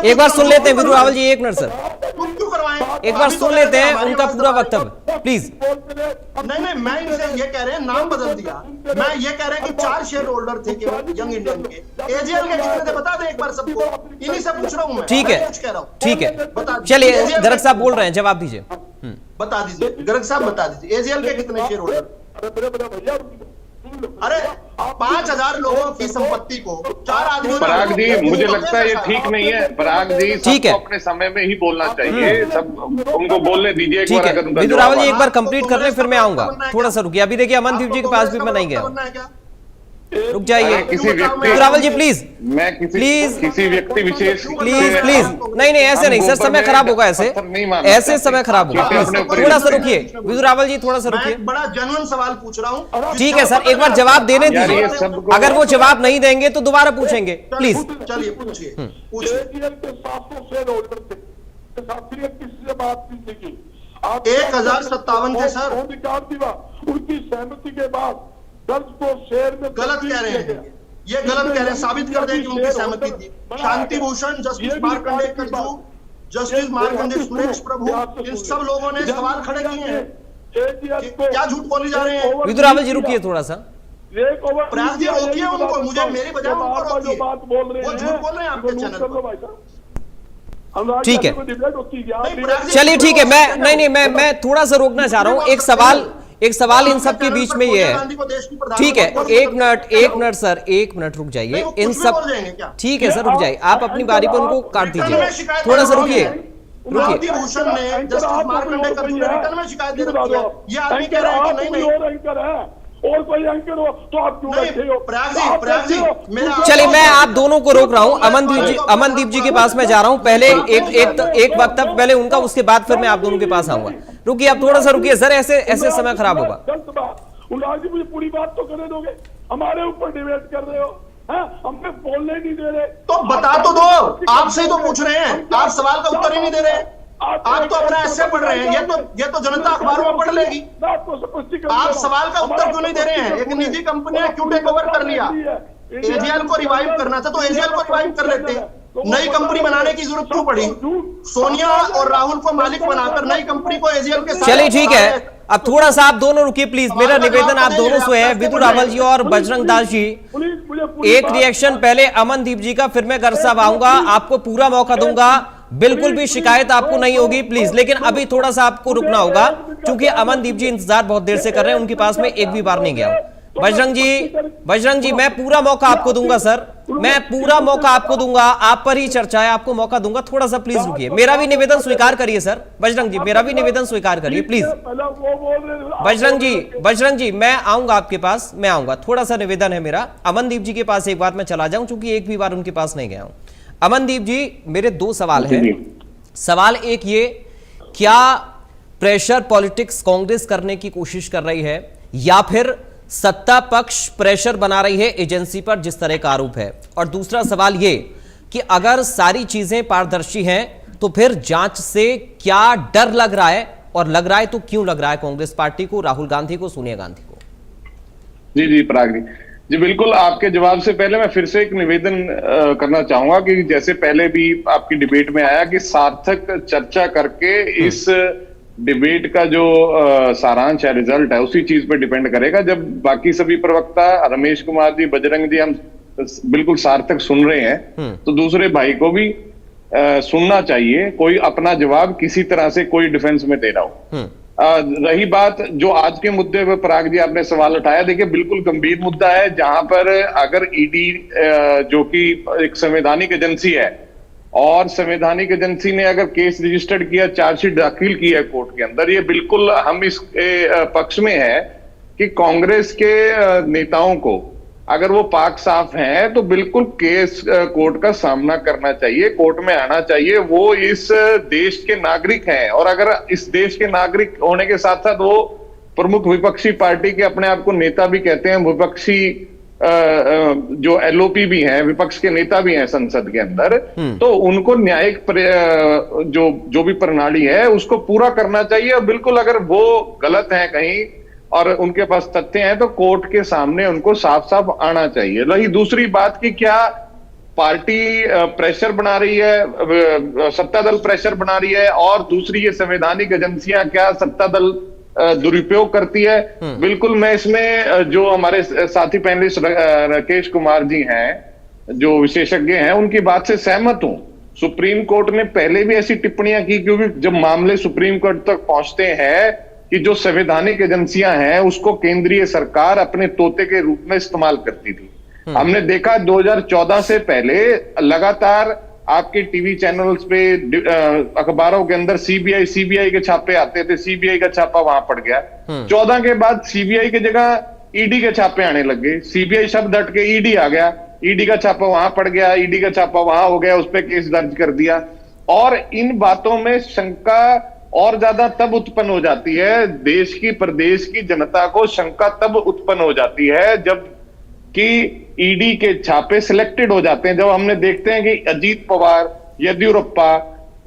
एक बार सुन लेते हैं विदु रावल जी, एक मिनट सर, तुम क्यों करवाएं? एक बार सुन लेते हैं उनका पूरा वक्तव्य प्लीज। नहीं, मैं इनसे ये कह रहे हैं नाम बदल दिया, मैं ये कह रहे हैं कि 4 शेयर होल्डर थे केवल यंग इंडियन के। एजीएल के कितने थे बता दें एक बार सबको, इन्हीं से पूछ रहा हूं मैं। ठीक है, कह रहा हूं, ठीक है, चलिए गर्ग साहब बोल रहे हैं, जवाब दीजिए। बता दीजिए गर्ग साहब, बता दीजिए एजीएल के कितने शेयर होल्डर। अरे 5000 लोगों की संपत्ति को 4 आदमियों। पराग जी, मुझे लगता है ये ठीक नहीं है। पराग जी, ठीक है, अपने समय में ही बोलना चाहिए, सब उनको बोलने दीजिए एक बार। अगर विदु रावल जी एक बार कंप्लीट कर लें, फिर मैं आऊंगा। थोड़ा सा रुकिए, अभी देखिए अमनदीप जी के पास भी मैं नहीं गया, रुक जाइए। किसी व्यक्ति, विदु रावल जी प्लीज, मैं किसी व्यक्ति विशेष, प्लीज नहीं ऐसे नहीं सर, समय खराब होगा, ऐसे समय खराब होगा। थोड़ा सा रुकिए विदु रावल जी, थोड़ा सा रुकिए। बड़ा जेन्युइन सवाल पूछ रहा हूँ। ठीक है सर, एक बार जवाब देने दीजिए, अगर वो जवाब नहीं देंगे तो दोबारा पूछेंगे प्लीज। चलिए पूछिए। 700 शेयर होल्डर थे, किसी से बात नहीं की। 1057 थे सर। उनकी सहमति के बाद कर्ज को शेयर में गलत कह रहे हैं, ये गलत कह रहे हैं, साबित कर दें कि उनकी सहमति थी। शांति भूषण, जस्टिस मार्कंडेय करजू, जस्टिस मार्कंडेय सुरेश प्रभु, इन सब लोगों ने सवाल खड़े किए हैं। क्या झूठ बोले जा रहे हैं? विदु रावल जी रुकिए थोड़ा सा, प्रयाग जी रोकिए उनको, मुझे मेरी बजाय उनको रोकिए, बात बोल रहे वो हैं, झूठ बोल रहे हैं आपके नोट चैनल कर लो पर। भाई साहब। अनुराग ठीक है। गांधी को डिबेट होती है, आप नहीं, डिबेट- प्रयाग जी, चलिए ठीक है, मैं थोड़ा सा रोकना चाह रहा हूं। एक सवाल इन सब के बीच में ये है। ठीक है, एक मिनट सर, एक मिनट रुक जाइए। इन सब ठीक है सर, रुक जाइए, आप अपनी बारी पर उनको काट दीजिए, थोड़ा सा रुकिए। भूषण ने जस्टिस मार्कंडेय ने रिटर्न में शिकायत दे रखी है। ये आदमी कह रहे हैं कि नहीं और एंकर है और कोई एंकर हो तो आप क्यों बैठे हो? प्रयाग जी मेरा चलिए, मैं आप दोनों को रोक रहा हूं। अमनदीप जी के पास मैं जा रहा हूं। पहले एक वक्तव्य पहले उनका, उसके बाद फिर मैं आप दोनों के पास आऊंगा। रुकिए, आप थोड़ा सा रुकिए सर, ऐसे समय खराब होगा। गलत बात। अनुराग जी मुझे पूरी बात तो करने दोगे? हमारे ऊपर डिबेट कर रहे हो, हमें बोलने नहीं दे रहे। तो बता तो दो, आपसे ही तो पूछ रहे हैं, आप सवाल का उत्तर ही नहीं दे रहे। आप तो अपना ऐसे पढ़ रहे हैं, ये तो जनता अखबारों में पढ़ लेगी। आप सवाल का उत्तर क्यों नहीं दे रहे हैं? एक निजी कंपनी ने क्यों टेक ओवर कर लिया? एजीएल को रिवाइव करना था तो एजीएल को रिवाइव कर लेते। नई कंपनी बनाने की जरूरत क्यों पड़ी? सोनिया और राहुल को मालिक बनाकर नई कंपनी को एजीएल के साथ। चलिए ठीक है, अब थोड़ा सा आप दोनों रुकिए प्लीज। मेरा निवेदन आप दोनों से है, विदु रावल जी और बजरंग दास जी। एक रिएक्शन पहले अमनदीप जी का, फिर मैं गर साहब आऊंगा, आपको पूरा मौका दूंगा। बिल्कुल भी शिकायत आपको नहीं होगी प्लीज, लेकिन अभी थोड़ा सा आपको रुकना होगा क्योंकि अमनदीप जी इंतजार बहुत देर से कर रहे हैं, उनके पास में एक भी बार नहीं गया हूं। बजरंग जी मैं पूरा मौका आपको दूंगा सर, मैं पूरा मौका आपको दूंगा, आप पर ही चर्चा है, आपको मौका दूंगा। थोड़ा सा प्लीज रुकिए, मेरा भी निवेदन स्वीकार करिए सर। बजरंग जी मेरा भी निवेदन स्वीकार करिए प्लीज। बजरंग जी मैं आऊंगा आपके पास, मैं आऊंगा, थोड़ा सा निवेदन है मेरा। अमनदीप जी के पास एक बार मैं चला जाऊं क्योंकि एक भी बार उनके पास नहीं गया हूं। अमनदीप जी मेरे दो सवाल हैं। सवाल एक, ये क्या प्रेशर पॉलिटिक्स कांग्रेस करने की कोशिश कर रही है या फिर सत्ता पक्ष प्रेशर बना रही है एजेंसी पर, जिस तरह का आरोप है? और दूसरा सवाल ये कि अगर सारी चीजें पारदर्शी हैं तो फिर जांच से क्या डर लग रहा है, और लग रहा है तो क्यों लग रहा है कांग्रेस पार्टी को, राहुल गांधी को, सोनिया गांधी को? जी पराग जी बिल्कुल, आपके जवाब से पहले मैं फिर से एक निवेदन करना चाहूंगा कि जैसे पहले भी आपकी डिबेट में आया कि सार्थक चर्चा करके इस डिबेट का जो सारांश है, रिजल्ट है, उसी चीज पे डिपेंड करेगा। जब बाकी सभी प्रवक्ता रमेश कुमार जी, बजरंग जी, हम बिल्कुल सार्थक सुन रहे हैं तो दूसरे भाई को भी सुनना चाहिए। कोई अपना जवाब किसी तरह से कोई डिफेंस में दे रहा हो। रही बात जो आज के मुद्दे पर पराग जी आपने सवाल उठाया, देखिए बिल्कुल गंभीर मुद्दा है, जहां पर अगर ईडी जो कि एक संवैधानिक एजेंसी है और संवैधानिक एजेंसी ने अगर केस रजिस्टर्ड किया, चार्जशीट दाखिल की है कोर्ट के अंदर, ये बिल्कुल हम इस पक्ष में है कि कांग्रेस के नेताओं को अगर वो पाक साफ हैं तो बिल्कुल केस कोर्ट का सामना करना चाहिए, कोर्ट में आना चाहिए। वो इस देश के नागरिक हैं और अगर इस देश के नागरिक होने के साथ साथ वो प्रमुख विपक्षी पार्टी के अपने आप को नेता भी कहते हैं, विपक्षी जो एलओपी भी हैं, विपक्ष के नेता भी हैं संसद के अंदर, तो उनको न्यायिक जो भी प्रणाली है उसको पूरा करना चाहिए। और बिल्कुल अगर वो गलत है कहीं और उनके पास तथ्य हैं तो कोर्ट के सामने उनको साफ साफ आना चाहिए। रही दूसरी बात कि क्या पार्टी प्रेशर बना रही है, सत्ता दल प्रेशर बना रही है, और दूसरी ये संवैधानिक एजेंसियां क्या सत्ता दल दुरुपयोग करती है, बिल्कुल मैं इसमें जो हमारे साथी पैनलिस्ट राकेश कुमार जी हैं जो विशेषज्ञ हैं उनकी बात से सहमत हूं। सुप्रीम कोर्ट ने पहले भी ऐसी टिप्पणियां की, क्योंकि जब मामले सुप्रीम कोर्ट तक पहुंचते हैं कि जो संवैधानिक एजेंसियां हैं उसको केंद्रीय सरकार अपने तोते के रूप में इस्तेमाल करती थी। हमने देखा 2014 से पहले लगातार आपके टीवी चैनल्स पे, अखबारों के अंदर सीबीआई के छापे आते थे, सीबीआई का छापा वहां पड़ गया। 14 के बाद सीबीआई की जगह ईडी के छापे आने लग गए, सीबीआई शब्द हट के ईडी आ गया, ईडी का छापा वहां पड़ गया, ईडी का छापा वहां हो गया, उस पर केस दर्ज कर दिया। और इन बातों में शंका और ज्यादा तब उत्पन्न हो जाती है, देश की प्रदेश की जनता को शंका तब उत्पन्न हो जाती है जब कि ईडी के छापे सिलेक्टेड हो जाते हैं। जब हमने देखते हैं कि अजीत पवार, येदियुरप्पा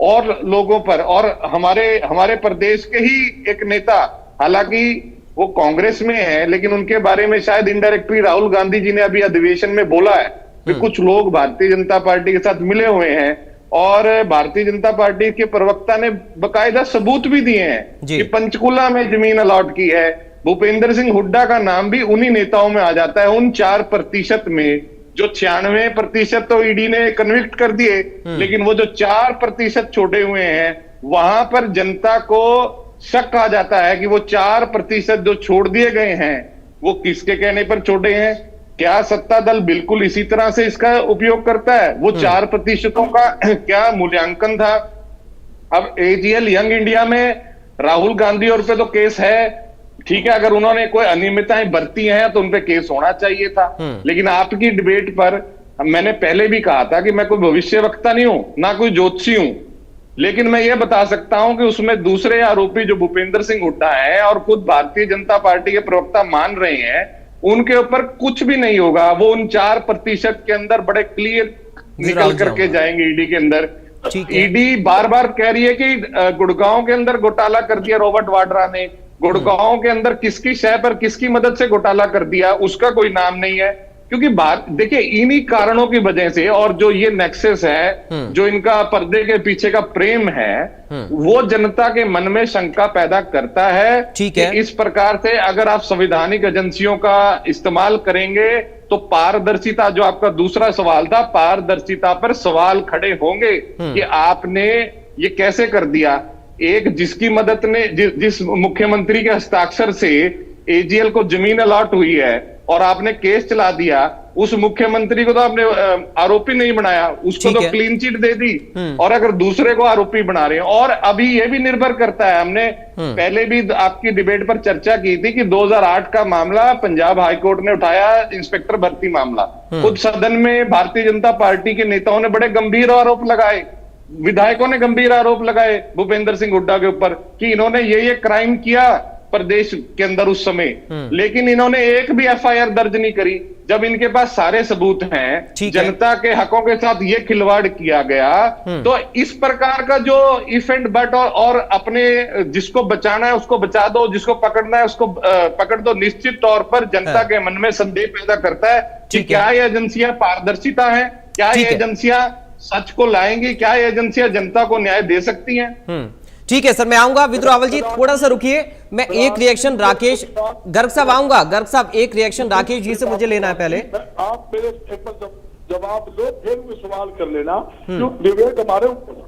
और लोगों पर, और हमारे प्रदेश के ही एक नेता, हालांकि वो कांग्रेस में है लेकिन उनके बारे में शायद इनडायरेक्टली राहुल गांधी जी ने अभी अधिवेशन में बोला है कि कुछ लोग भारतीय जनता पार्टी के साथ मिले हुए हैं, और भारतीय जनता पार्टी के प्रवक्ता ने बकायदा सबूत भी दिए हैं कि पंचकुला में जमीन अलॉट की है, भूपेंद्र सिंह हुड्डा का नाम भी उन्हीं नेताओं में आ जाता है, उन 4% में। जो 96% तो ईडी ने कन्विक्ट कर दिए, लेकिन वो जो 4% छोड़े हुए हैं, वहां पर जनता को शक आ जाता है कि वो 4% जो छोड़ दिए गए हैं वो किसके कहने पर छोड़े हैं। क्या सत्ता दल बिल्कुल इसी तरह से इसका उपयोग करता है? वो 4% का क्या मूल्यांकन था? अब एजीएल यंग इंडिया में राहुल गांधी और पे तो केस है, ठीक है, अगर उन्होंने कोई अनियमितताएं बरती हैं तो उनपे केस होना चाहिए था। लेकिन आपकी डिबेट पर मैंने पहले भी कहा था कि मैं कोई भविष्यवक्ता नहीं हूं, ना कोई ज्योतिषी हूं, लेकिन मैं ये बता सकता हूं कि उसमें दूसरे आरोपी जो भूपेंद्र सिंह हुड्डा है और खुद भारतीय जनता पार्टी के प्रवक्ता मान रहे हैं, उनके ऊपर कुछ भी नहीं होगा। वो उन 4% के अंदर बड़े क्लियर निकल करके जाएंगे ईडी के अंदर। ईडी बार बार कह रही है कि गुड़गांव के अंदर घोटाला कर दिया रॉबर्ट वाड्रा ने, गुड़गांव के अंदर किसकी शय पर किसकी मदद से घोटाला कर दिया उसका कोई नाम नहीं है। क्योंकि बात देखिए, इन्हीं कारणों की वजह से, और जो ये नेक्सस है, जो इनका पर्दे के पीछे का प्रेम है, वो जनता के मन में शंका पैदा करता है कि इस प्रकार से अगर आप संवैधानिक एजेंसियों का इस्तेमाल करेंगे तो पारदर्शिता, जो आपका दूसरा सवाल था, पारदर्शिता पर सवाल खड़े होंगे कि आपने ये कैसे कर दिया। एक जिसकी मदद ने जिस मुख्यमंत्री के हस्ताक्षर से एजीएल को जमीन अलॉट हुई है और आपने केस चला दिया, उस मुख्यमंत्री को तो आपने आरोपी नहीं बनाया, उसको तो क्लीन चिट दे दी, और अगर दूसरे को आरोपी बना रहे हैं। और अभी ये भी निर्भर करता है, हमने पहले भी आपकी डिबेट पर चर्चा की थी कि 2008 का मामला पंजाब हाईकोर्ट ने उठाया, इंस्पेक्टर भर्ती मामला, खुद सदन में भारतीय जनता पार्टी के नेताओं ने बड़े गंभीर आरोप लगाए, विधायकों ने गंभीर आरोप लगाए भूपेंद्र सिंह हुड्डा के ऊपर कि इन्होंने ये क्राइम किया प्रदेश के अंदर उस समय, लेकिन इन्होंने एक भी एफआईआर दर्ज नहीं करी, जब इनके पास सारे सबूत हैं, जनता के हकों के साथ ये खिलवाड़ किया गया। तो इस प्रकार का जो इफ एंड बट और अपने जिसको बचाना है उसको बचा दो, जिसको पकड़ना है उसको पकड़ दो, निश्चित तौर पर जनता के मन में संदेह पैदा करता है कि क्या ये एजेंसियां पारदर्शिता है, क्या ये एजेंसियां सच को लाएंगी, क्या ये एजेंसियां जनता को न्याय दे सकती हैं। ठीक है सर, मैं आऊंगा। विद्रोह रावल जी थोड़ा सा रुकिए, मैं एक रिएक्शन राकेश गर्ग साहब आऊंगा। गर्ग साहब एक रिएक्शन राकेश जी से मुझे लेना है पहले। आप मेरे जवाब लो, फिर भी सवाल कर लेना, जो डिबेट हमारे ऊपर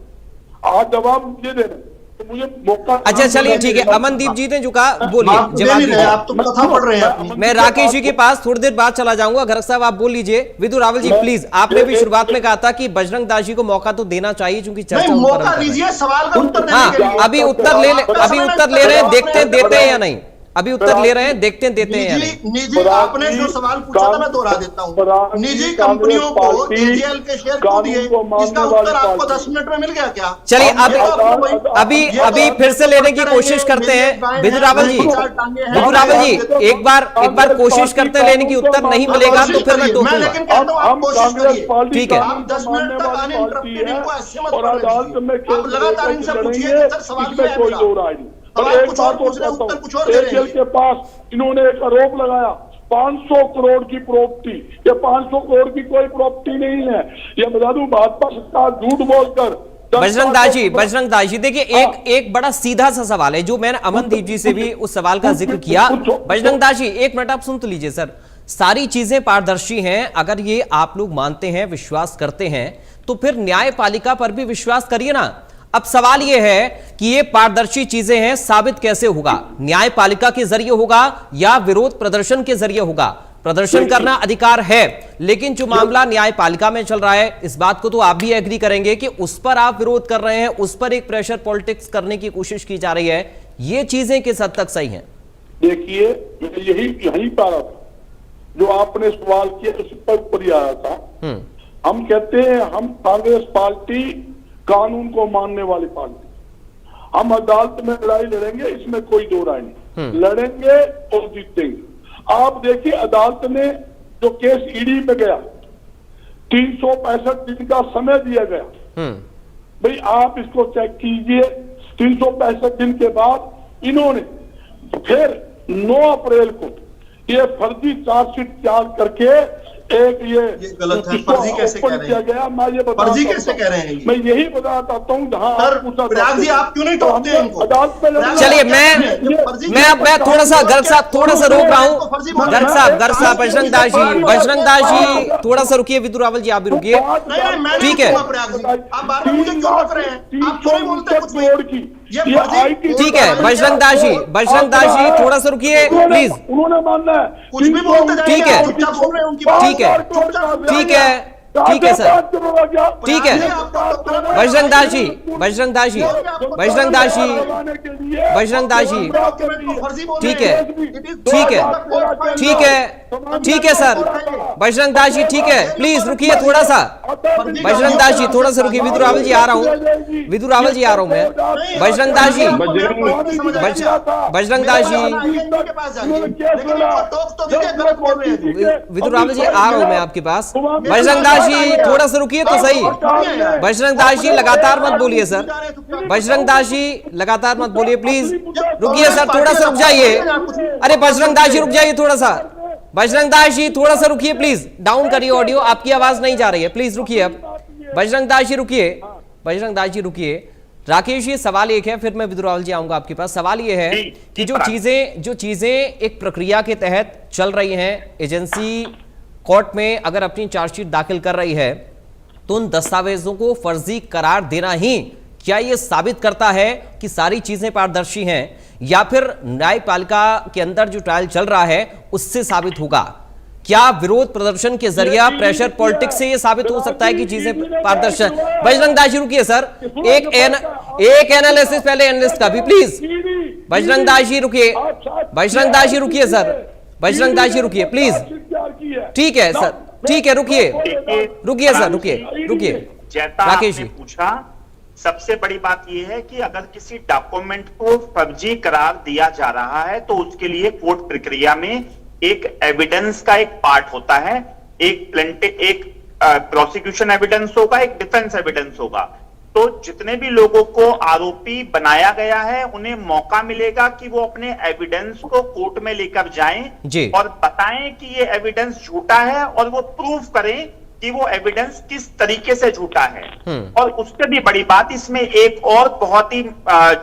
आज जवाब ये देना तो मुझे मौका। अच्छा चलिए ठीक है, अमनदीप जी ने जो कहा बोलिए, जवाब आप तो कथा पढ़ रहे हैं। मैं राकेश जी के पास थोड़ी देर बाद चला जाऊंगा। गर्ग साहब आप बोल लीजिए। विद्रोह रावल जी प्लीज, आपने भी शुरुआत में कहा था कि बजरंग दास जी को मौका तो देना चाहिए क्योंकि चर्चा मौका दीजिए, सवाल का उत्तर देने के लिए। अभी उत्तर ले रहे हैं, देखते देते हैं या नहीं, अभी उत्तर ले रहे हैं, देखते देते हैं या नहीं। निजी आपने जो सवाल पूछा था मैं दोहरा देता हूँ, निजी कंपनियों को एजीएल के शेयर क्यों दिए, इसका उत्तर आपको 10 मिनट में मिल गया क्या? चलिए अभी फिर से लेने की कोशिश करते हैं। विद्रोह रावल जी, एक बार कोशिश करते हैं लेने की, उत्तर नहीं मिलेगा तो फिर मैं टोकूंगा। लेकिन कहता हूँ आप कोशिश करिए, ठीक है। आप 10 मिनट तक अनइंटरप्टेड इनको ऐसे मत पढ़िए, आप लगातार इनसे पूछिए कि सर सवाल क्या है। एक बात एजीएल के पास इन्होंने एक आरोप लगाया 500 करोड़ की प्रॉपर्टी, ये 500 करोड़ की कोई प्रॉपर्टी नहीं है, ये बता दूं भाजपा सरकार झूठ बोलकर। बजरंग दास जी देखिए, एक बड़ा सीधा सा सवाल है जो मैंने अमनदीप जी से भी उस सवाल का जिक्र किया। बजरंग दास जी एक मिनट आप सुन तो लीजिए सर। सारी चीजें पारदर्शी हैं, अगर ये आप लोग मानते हैं, विश्वास करते हैं, तो फिर न्यायपालिका पर भी विश्वास करिए ना। अब सवाल यह है कि ये पारदर्शी चीजें हैं, साबित कैसे होगा? न्यायपालिका के जरिए होगा या विरोध प्रदर्शन के जरिए होगा? प्रदर्शन करना अधिकार है, लेकिन जो मामला न्यायपालिका में चल रहा है, इस बात को तो आप भी एग्री करेंगे कि उस पर आप विरोध कर रहे हैं, उस पर एक प्रेशर पॉलिटिक्स करने की कोशिश की जा रही है। ये चीजें किस हद तक सही हैं? देखिए, मैं यही पा रहा था जो आपने सवाल किया, उस पर ऊपर ही आया था। हम कहते हैं हम कांग्रेस पार्टी कानून को मानने वाली पार्टी, हम अदालत में लड़ाई लड़ेंगे, इसमें कोई दो राय नहीं, लड़ेंगे और जीतेंगे। आप देखिए, अदालत ने जो केस ईडी में गया, 365 दिन का समय दिया गया। भाई आप इसको चेक कीजिए, 365 दिन के बाद इन्होंने फिर 9 अप्रैल को ये फर्जी चार्जशीट तैयार करके एक ये गलत है। जिसको फर्जी कैसे ओपन कह रहे किया हैं? गया, मैं ये बता फर्जी सकता कैसे हूं। कह रहे हैं ये? मैं यही बताना चाहता हूँ जहाँ सर, आप पूछना प्रयाग चाहते जी, हैं। आप क्यों नहीं तो टोकते हमने इनको? अदालत में लड़ना- चलिए मैं थोड़ा सा गर्ग साहब थोड़ा सा रोक रहा हूँ। गर्ग साहब बजरंग दास जी थोड़ा सा रुकिए। विदुर रावल जी आप भी रुकिए। ठीक है। आप बार बार मुझे क्यों रोक रहे हैं? आप क्यों नहीं बोलते कुछ भी? ये फर्जी- ठीक है बजरंग दास जी थोड़ा सा रुकिए प्लीज। उन्होंने मानना है कुछ भी बोलते जाइए, ठीक है। आप चुपचाप सुन रहे हैं उनकी बात। ठीक है चुपचाप ठीक है ठीक है सर ठीक है। बजरंग दास जी ठीक है ठीक है सर। बजरंग दास जी ठीक है प्लीज रुकिए थोड़ा सा। बजरंग दास जी थोड़ा सा रुकिए। विदुर रावल जी आ रहा हूँ मैं। बजरंग दास जी विदुर रावल जी आ रहा हूँ मैं आपके पास। बजरंग दास जी थोड़ा सा रुकिए तो सही। बजरंग दास जी लगातार मत बोलिए सर। बजरंग दास जी लगातार मत बोलिए प्लीज। रुकिए सर थोड़ा सा रुक जाइए। अरे बजरंग दास जी रुक जाइए थोड़ा सा। बजरंग दास जी थोड़ा सा रुकिए प्लीज। डाउन करिए ऑडियो, आपकी आवाज नहीं जा रही है। प्लीज रुकिए अब। बजरंग दास जी रुकिए। बजरंग दास जी रुकिए। राकेश जी सवाल एक है, फिर मैं विदुर रावल जी आऊंगा आपके पास। सवाल ये है कि जो चीजें एक प्रक्रिया के तहत चल रही हैं, एजेंसी कोर्ट में अगर अपनी चार्जशीट दाखिल कर रही है तो उन दस्तावेजों को फर्जी करार देना ही क्या यह साबित करता है कि सारी चीजें पारदर्शी हैं, या फिर न्यायपालिका के अंदर जो ट्रायल चल रहा है उससे साबित होगा? क्या विरोध प्रदर्शन के जरिए प्रेशर पॉलिटिक्स से यह साबित हो सकता है कि चीजें पारदर्शी हैं? बजरंग दास जी रुकिए सर। एक एनालिसिस पहले एनालिस्ट का भी प्लीज। बजरंग दास जी रुकिए। बजरंग दास जी रुकिए सर। बजरंग दास जी रुकिए प्लीज। ठीक है सर ठीक है रुकिए सर रुकिए। जैसा आपने पूछा, सबसे बड़ी बात यह है कि अगर किसी डॉक्यूमेंट को फर्जी करार दिया जा रहा है तो उसके लिए कोर्ट प्रक्रिया में एक एविडेंस का एक पार्ट होता है। एक प्रोसिक्यूशन एविडेंस होगा, एक डिफेंस एविडेंस होगा। तो जितने भी लोगों को आरोपी बनाया गया है उन्हें मौका मिलेगा कि वो अपने एविडेंस को कोर्ट में लेकर जाएं और बताएं कि ये एविडेंस झूठा है, और वो प्रूव करें कि वो एविडेंस किस तरीके से झूठा है। और उससे भी बड़ी बात इसमें एक और बहुत ही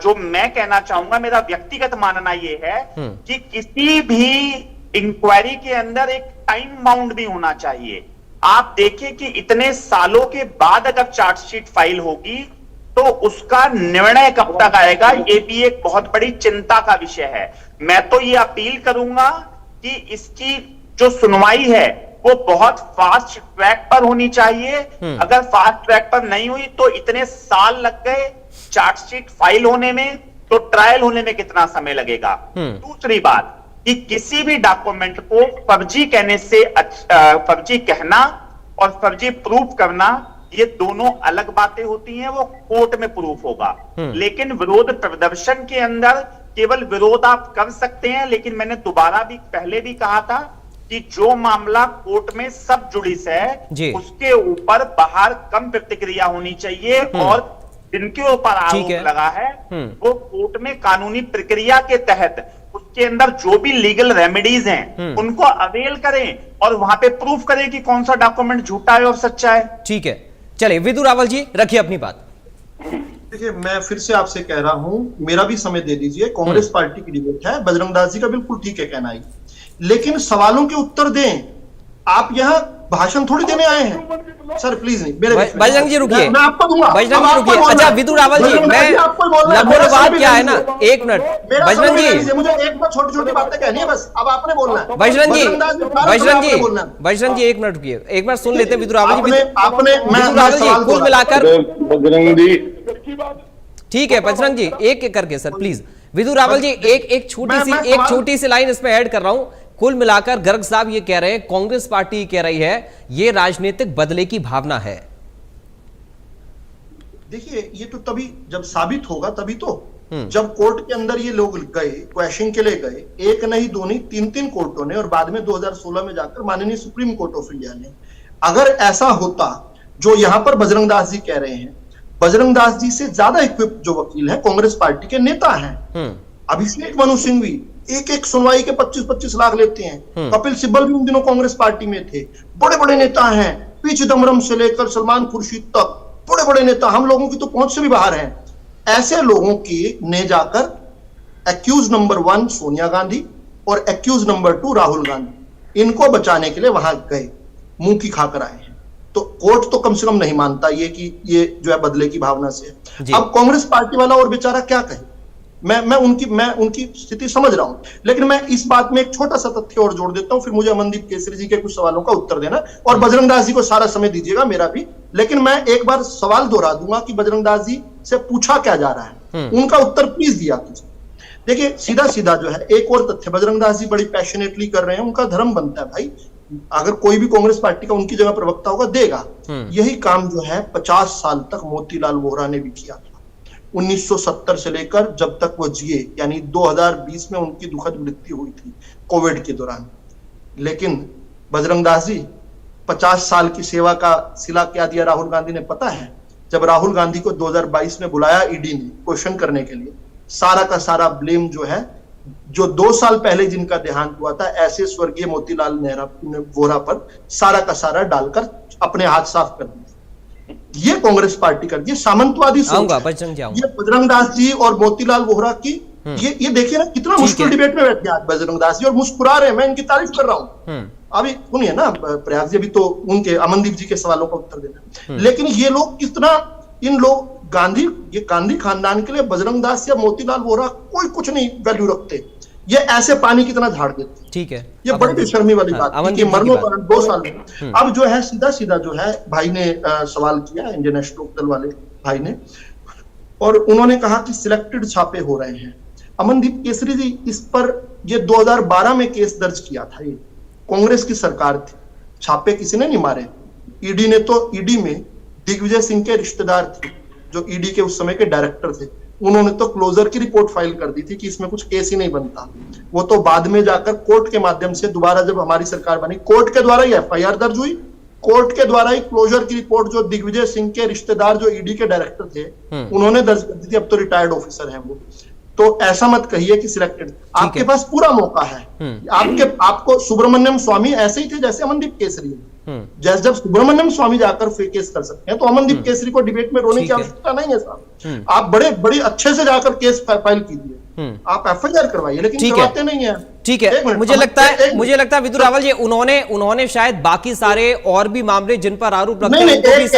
जो मैं कहना चाहूंगा, मेरा व्यक्तिगत मानना ये है कि किसी भी इंक्वायरी के अंदर एक टाइम बाउंड भी होना चाहिए। आप देखिए कि इतने सालों के बाद अगर चार्जशीट फाइल होगी तो उसका निर्णय कब तक आएगा, ये भी एक बहुत बड़ी चिंता का विषय है। मैं तो ये अपील करूंगा कि इसकी जो सुनवाई है वो बहुत फास्ट ट्रैक पर होनी चाहिए। अगर फास्ट ट्रैक पर नहीं हुई तो इतने साल लग गए चार्जशीट फाइल होने में, तो ट्रायल होने में कितना समय लगेगा। दूसरी बात कि किसी भी डॉक्यूमेंट को फर्जी कहने से फर्जी कहना और फर्जी प्रूफ करना, ये दोनों अलग बातें होती हैं, वो कोर्ट में प्रूफ होगा। लेकिन विरोध प्रदर्शन के अंदर केवल विरोध आप कर सकते हैं, लेकिन मैंने दोबारा भी पहले भी कहा था कि जो मामला कोर्ट में सब जुडिस है उसके ऊपर बाहर कम प्रतिक्रिया होनी चाहिए, और जिनके ऊपर आरोप लगा है वो कोर्ट में कानूनी प्रक्रिया के तहत उसके अंदर जो भी लीगल रेमेडीज हैं उनको अवेल करें और वहां पे प्रूफ करें कि कौन सा डॉक्यूमेंट झूठा है और सच्चा है। ठीक है, चलिए विदुर रावल जी रखिए अपनी बात। देखिए, मैं फिर से आपसे कह रहा हूं, मेरा भी समय दे दीजिए। कांग्रेस पार्टी की डिबेट है, बजरंग दास जी का बिल्कुल ठीक है कहना ही, लेकिन सवालों के उत्तर दें। आप यहाँ भाषण थोड़ी देने आए हैं सर, प्लीज नहीं। बजरंग जी रुकिए, मैं आपको दूंगा। बजरंग जी रुकिए। अच्छा विदुर रावल जी, मैं बात क्या है ना, एक मिनट बजरंग जी, मुझे एक बार छोटी छोटी बातें कहनी है बस, अब आपने बोलना है। बजरंग जी एक मिनट रुकिए, एक बार सुन लेते विदुर रावल जी। विदुर रावल जी कुल मिलाकर, बजरंग जी ठीक है बजरंग जी एक एक करके सर प्लीज। विदुर रावल जी एक छोटी सी लाइन इसमें ऐड कर रहा हूं। कुल मिलाकर गर्ग साहब ये कह रहे हैं, कांग्रेस पार्टी कह रही है ये राजनीतिक बदले की भावना है। देखिए, ये तो तभी जब साबित होगा तभी तो, जब कोर्ट के अंदर ये लोग गए, क्वेश्चन के लिए गए, एक नहीं दो नहीं तीन कोर्टों ने, और बाद में 2016 में जाकर माननीय सुप्रीम कोर्ट ऑफ इंडिया ने। अगर ऐसा होता जो यहां पर बजरंग दास जी कह रहे हैं, बजरंग दास जी से ज्यादा इक्विप्ड जो वकील है कांग्रेस पार्टी के नेता हैं, अभिषेक मनु सिंघवी एक एक सुनवाई के 25-25 लाख लेते हैं। कपिल सिब्बल भी उन दिनों कांग्रेस पार्टी में थे। बड़े बड़े नेता हैं, पी चिदम्बरम से लेकर सलमान खुर्शीद तक बड़े बड़े नेता, हम लोगों की तो पहुंच से भी बाहर हैं। ऐसे लोगों की ने जाकर एक्यूज नंबर 1 सोनिया गांधी और एक्यूज नंबर 2 राहुल गांधी, इनको बचाने के लिए वहां गए, मुंह की खाकर आए हैं। तो कोर्ट तो कम से कम नहीं मानता ये कि ये जो है बदले की भावना से है। अब कांग्रेस पार्टी वाला और बेचारा क्या कहे, मैं उनकी स्थिति समझ रहा हूं, लेकिन मैं इस बात में एक छोटा सा तथ्य और जोड़ देता हूं, फिर मुझे अमनदीप केसरी जी के कुछ सवालों का उत्तर देना, और बजरंग दास जी को सारा समय दीजिएगा, मेरा भी। लेकिन मैं एक बार सवाल दोहरा दूंगा कि बजरंग दास जी से पूछा क्या जा रहा है, उनका उत्तर प्लीज दिया कीजिए। देखिए सीधा सीधा जो है एक और तथ्य बजरंग दास जी बड़ी पैशनेटली कर रहे हैं, उनका धर्म बनता है भाई, अगर कोई भी कांग्रेस पार्टी का उनकी जगह प्रवक्ता होगा देगा। यही काम जो है 50 साल तक मोतीलाल वोहरा ने भी किया था। 1970 से लेकर जब तक वो जिए, यानी 2020 में उनकी दुखद मृत्यु हुई थी कोविड के दौरान। लेकिन बजरंग दास जी 50 साल की सेवा का सिला क्या दिया राहुल गांधी ने पता है? जब राहुल गांधी को 2022 में बुलाया ईडी ने क्वेश्चन करने के लिए, सारा का सारा ब्लेम जो है, जो 2 साल पहले जिनका देहांत हुआ था ऐसे स्वर्गीय मोतीलाल वोहरा पर सारा का सारा डालकर अपने हाथ साफ कर दिए। ये कांग्रेस पार्टी कर दी, सामंतवादी सोच है। ये बजरंग दास जी और मोतीलाल वोहरा की ये देखिए ना कितना मुश्किल डिबेट में बैठे आज बजरंग दास जी, और मुस्कुरा रहे हैं, मैं इनकी तारीफ कर रहा हूं। अभी सुनिए ना प्रयाग जी, अभी तो उनके अमनदीप जी के सवालों का उत्तर देना, लेकिन ये लोग कितना, इन लोग गांधी खानदान के लिए बजरंग दास या मोतीलाल वोहरा कोई कुछ नहीं वैल्यू रखते, ये ऐसे पानी कितना झाड़ देते। ठीक है, ये बड़ी बेशर्मी वाली बात है कि मरणोपरांत 2 साल में। अब जो है सीधा सीधा जो है भाई ने सवाल किया, इंडियन नेशनल लोकदल वाले भाई ने, और उन्होंने कहा कि सिलेक्टेड छापे हो रहे हैं। अमनदीप केसरी जी, इस पर ये 2012 में केस दर्ज किया था, ये कांग्रेस की सरकार थी, छापे किसी ने नहीं मारे। ईडी ने तो, ईडी में दिग्विजय सिंह के रिश्तेदार थे जो ईडी के उस समय के डायरेक्टर थे, उन्होंने तो क्लोजर की रिपोर्ट फाइल कर दी थी कि इसमें कुछ केस ही नहीं बनता। वो तो बाद में जाकर कोर्ट के माध्यम से दोबारा जब हमारी सरकार बनी, कोर्ट के द्वारा ही एफआईआर दर्ज हुई, कोर्ट के द्वारा ही क्लोजर की रिपोर्ट जो दिग्विजय सिंह के रिश्तेदार जो ईडी के डायरेक्टर थे उन्होंने दर्ज कर दी थी। अब तो रिटायर्ड ऑफिसर हैं वो। तो ऐसा मत कहिए कि सिलेक्टेड, आपके पास पूरा मौका है। आपको सुब्रमण्यम स्वामी ऐसे ही थे जैसे अमनदीप केसरी है। जैसे जब सुब्रमण्यम स्वामी जाकर केस कर सकते हैं, तो अमनदीप केसरी को डिबेट में रोने की आवश्यकता नहीं है साहब। आप बड़े अच्छे से जाकर केस फाइल कीजिए, आप एफआईआर करवाइए, लेकिन करवाते नहीं है। ठीक है, मुझे लगता है विदुर रावल जी, उन्होंने शायद बाकी सारे और भी मामले जिन पर आरोप रखते हैं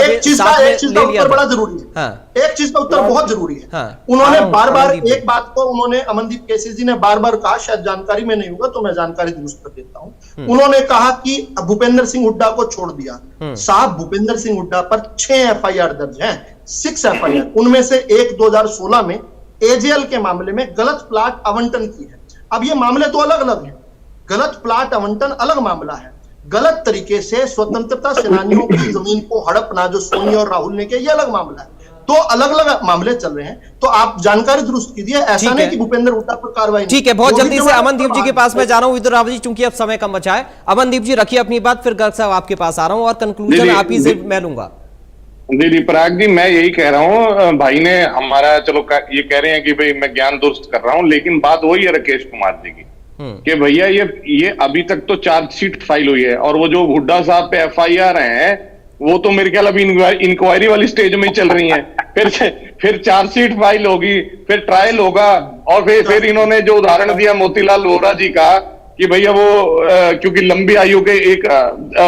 एक चीज का उत्तर बड़ा जरूरी है। एक चीज का उत्तर बहुत जरूरी है। उन्होंने बार बार एक बात को, उन्होंने अमनदीप केसरी जी ने बार बार कहा, शायद जानकारी में नहीं होगा तो मैं जानकारी दुरुस्त कर देता हूं। उन्होंने कहा कि भूपेंद्र सिंह हुड्डा को छोड़ दिया। साहब, भूपेंद्र सिंह हुड्डा पर 6 एफआईआर दर्ज हैं, 6 एफआईआर, उनमें से एक 2016 में एजेएल के मामले में गलत प्लाट आवंटन की है। अब ये मामले तो अलग अलग हैं, गलत प्लाट आवंटन अलग मामला है, गलत तरीके से स्वतंत्रता सेनानियों की जमीन को हड़पना जो सोनी और राहुल ने किया, ये अलग मामला है। तो अलग अलग मामले चल रहे हैं, तो आप जानकारी दुरुस्त कीजिए, ऐसा नहीं कि भूपेंद्र हुड्डा पर कार्रवाई। ठीक है, बहुत जल्दी से अमनदीप जी के पास मैं जा रहा हूं विदुर रावल जी, चूंकि अब समय कम बचा है। अमनदीप जी रखिए अपनी बात, फिर गर्ग साहब आपके पास आ रहा हूं और कंक्लूजन आप ही से मैं लूंगा। जी पराग जी, मैं यही कह रहा हूँ, भाई ने हमारा, चलो ये कह रहे हैं कि भाई मैं ज्ञान दुरुस्त कर रहा हूँ, लेकिन बात वही है राकेश कुमार जी की कि भैया ये अभी तक तो चार्जशीट फाइल हुई है, और वो जो हुड्डा साहब पे एफआईआर हैं वो तो मेरे ख्याल अभी इंक्वायरी वाली स्टेज में ही चल रही है। फिर चार्जशीट फाइल होगी, फिर ट्रायल होगा, और फिर इन्होंने जो उदाहरण दिया मोतीलाल वोहरा जी का कि भैया वो क्योंकि लंबी आयु के एक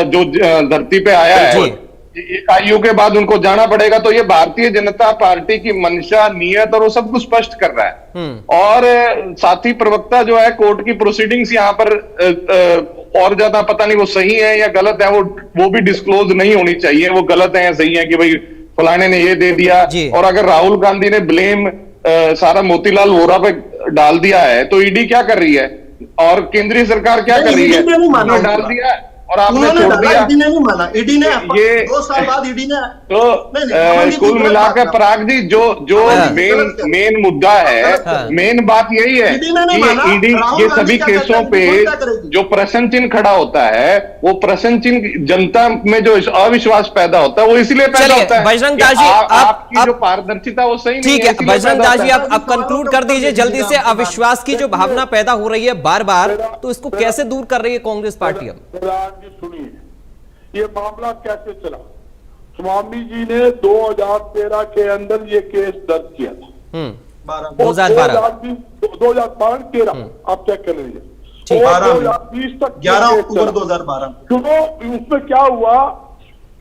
जो धरती पे आया है, एक आयु के बाद उनको जाना पड़ेगा, तो ये भारतीय जनता पार्टी की मंशा, नियत और वो सब कुछ स्पष्ट कर रहा है। और साथी प्रवक्ता जो है, कोर्ट की प्रोसीडिंग्स यहाँ पर और ज्यादा पता नहीं वो सही है या गलत है, वो भी डिस्क्लोज नहीं होनी चाहिए, वो गलत है या सही है कि भाई फलाने ने ये दे दिया। और अगर राहुल गांधी ने ब्लेम सारा मोतीलाल वोहरा पे डाल दिया है, तो ईडी क्या कर रही है और केंद्रीय सरकार क्या कर रही है? डाल दिया और आपने उन्होंने छोड़ डाला, दिया। ईडी ने नहीं माना, ईडी ने ये 2 साल बाद ईडी ने तो कुल मिलाकर पराग जी जो मेन मुद्दा है, मेन बात यही है कि ईडी ये सभी केसों पे जो प्रश्न चिन्ह खड़ा होता है, वो प्रश्न चिन्ह जनता में जो अविश्वास पैदा होता है वो इसलिए पैदा होता है। बजरंग दास जी, आपकी जो पारदर्शिता वो सही नहीं ठीक है बजरंग दास जी, आप कंक्लूड कर दीजिए जल्दी से। अविश्वास की जो भावना पैदा हो रही है बार बार, तो इसको कैसे दूर कर रही है कांग्रेस पार्टी? जी सुनिए, ये मामला कैसे चला। स्वामी जी ने 2013 के अंदर ये केस दर्ज किया था। 2012 आप चेक कर लीजिए। 2020 तक 11 अक्टूबर 2012। क्यों? उसमें क्या हुआ,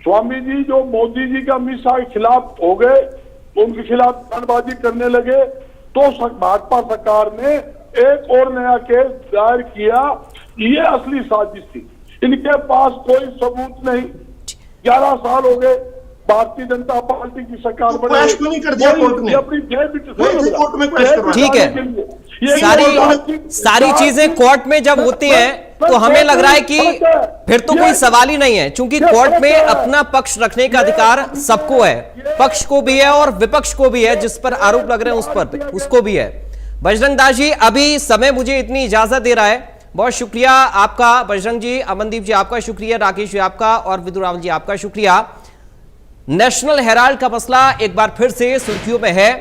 स्वामी जी जो मोदी जी के अमित शाह के खिलाफ हो गए, उनके खिलाफ बयानबाजी करने लगे, तो भाजपा सरकार ने एक और नया केस दायर किया। ये असली साजिश थी, इनके पास कोई सबूत नहीं। 11 साल हो गए भारतीय जनता पार्टी की सरकार बने, नहीं कर दिया कोर्ट ने, अपनी कोर्ट में पेश करवा। ठीक है, सारी चीजें कोर्ट में जब होती हैं तो हमें लग रहा है कि फिर तो कोई सवाल ही नहीं है, क्योंकि कोर्ट में अपना पक्ष रखने का अधिकार सबको है, पक्ष को भी है और विपक्ष को भी है, जिस पर आरोप लग रहे हैं उस पर उसको भी है। बजरंग दास जी, अभी समय मुझे इतनी इजाजत दे रहा है, बहुत शुक्रिया आपका बजरंग जी, अमनदीप जी आपका शुक्रिया, राकेश जी आपका और विदुर रावल जी आपका शुक्रिया। नेशनल हेराल्ड का मसला एक बार फिर से सुर्खियों में है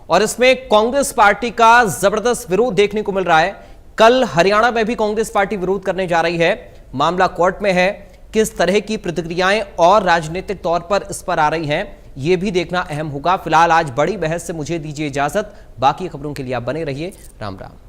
और इसमें कांग्रेस पार्टी का जबरदस्त विरोध देखने को मिल रहा है। कल हरियाणा में भी कांग्रेस पार्टी विरोध करने जा रही है, मामला कोर्ट में है। किस तरह की प्रतिक्रियाएं और राजनीतिक तौर पर इस पर आ रही हैं, यह भी देखना अहम होगा। फिलहाल आज बड़ी बहस से मुझे दीजिए इजाजत, बाकी खबरों के लिए आप बने रहिए। राम राम।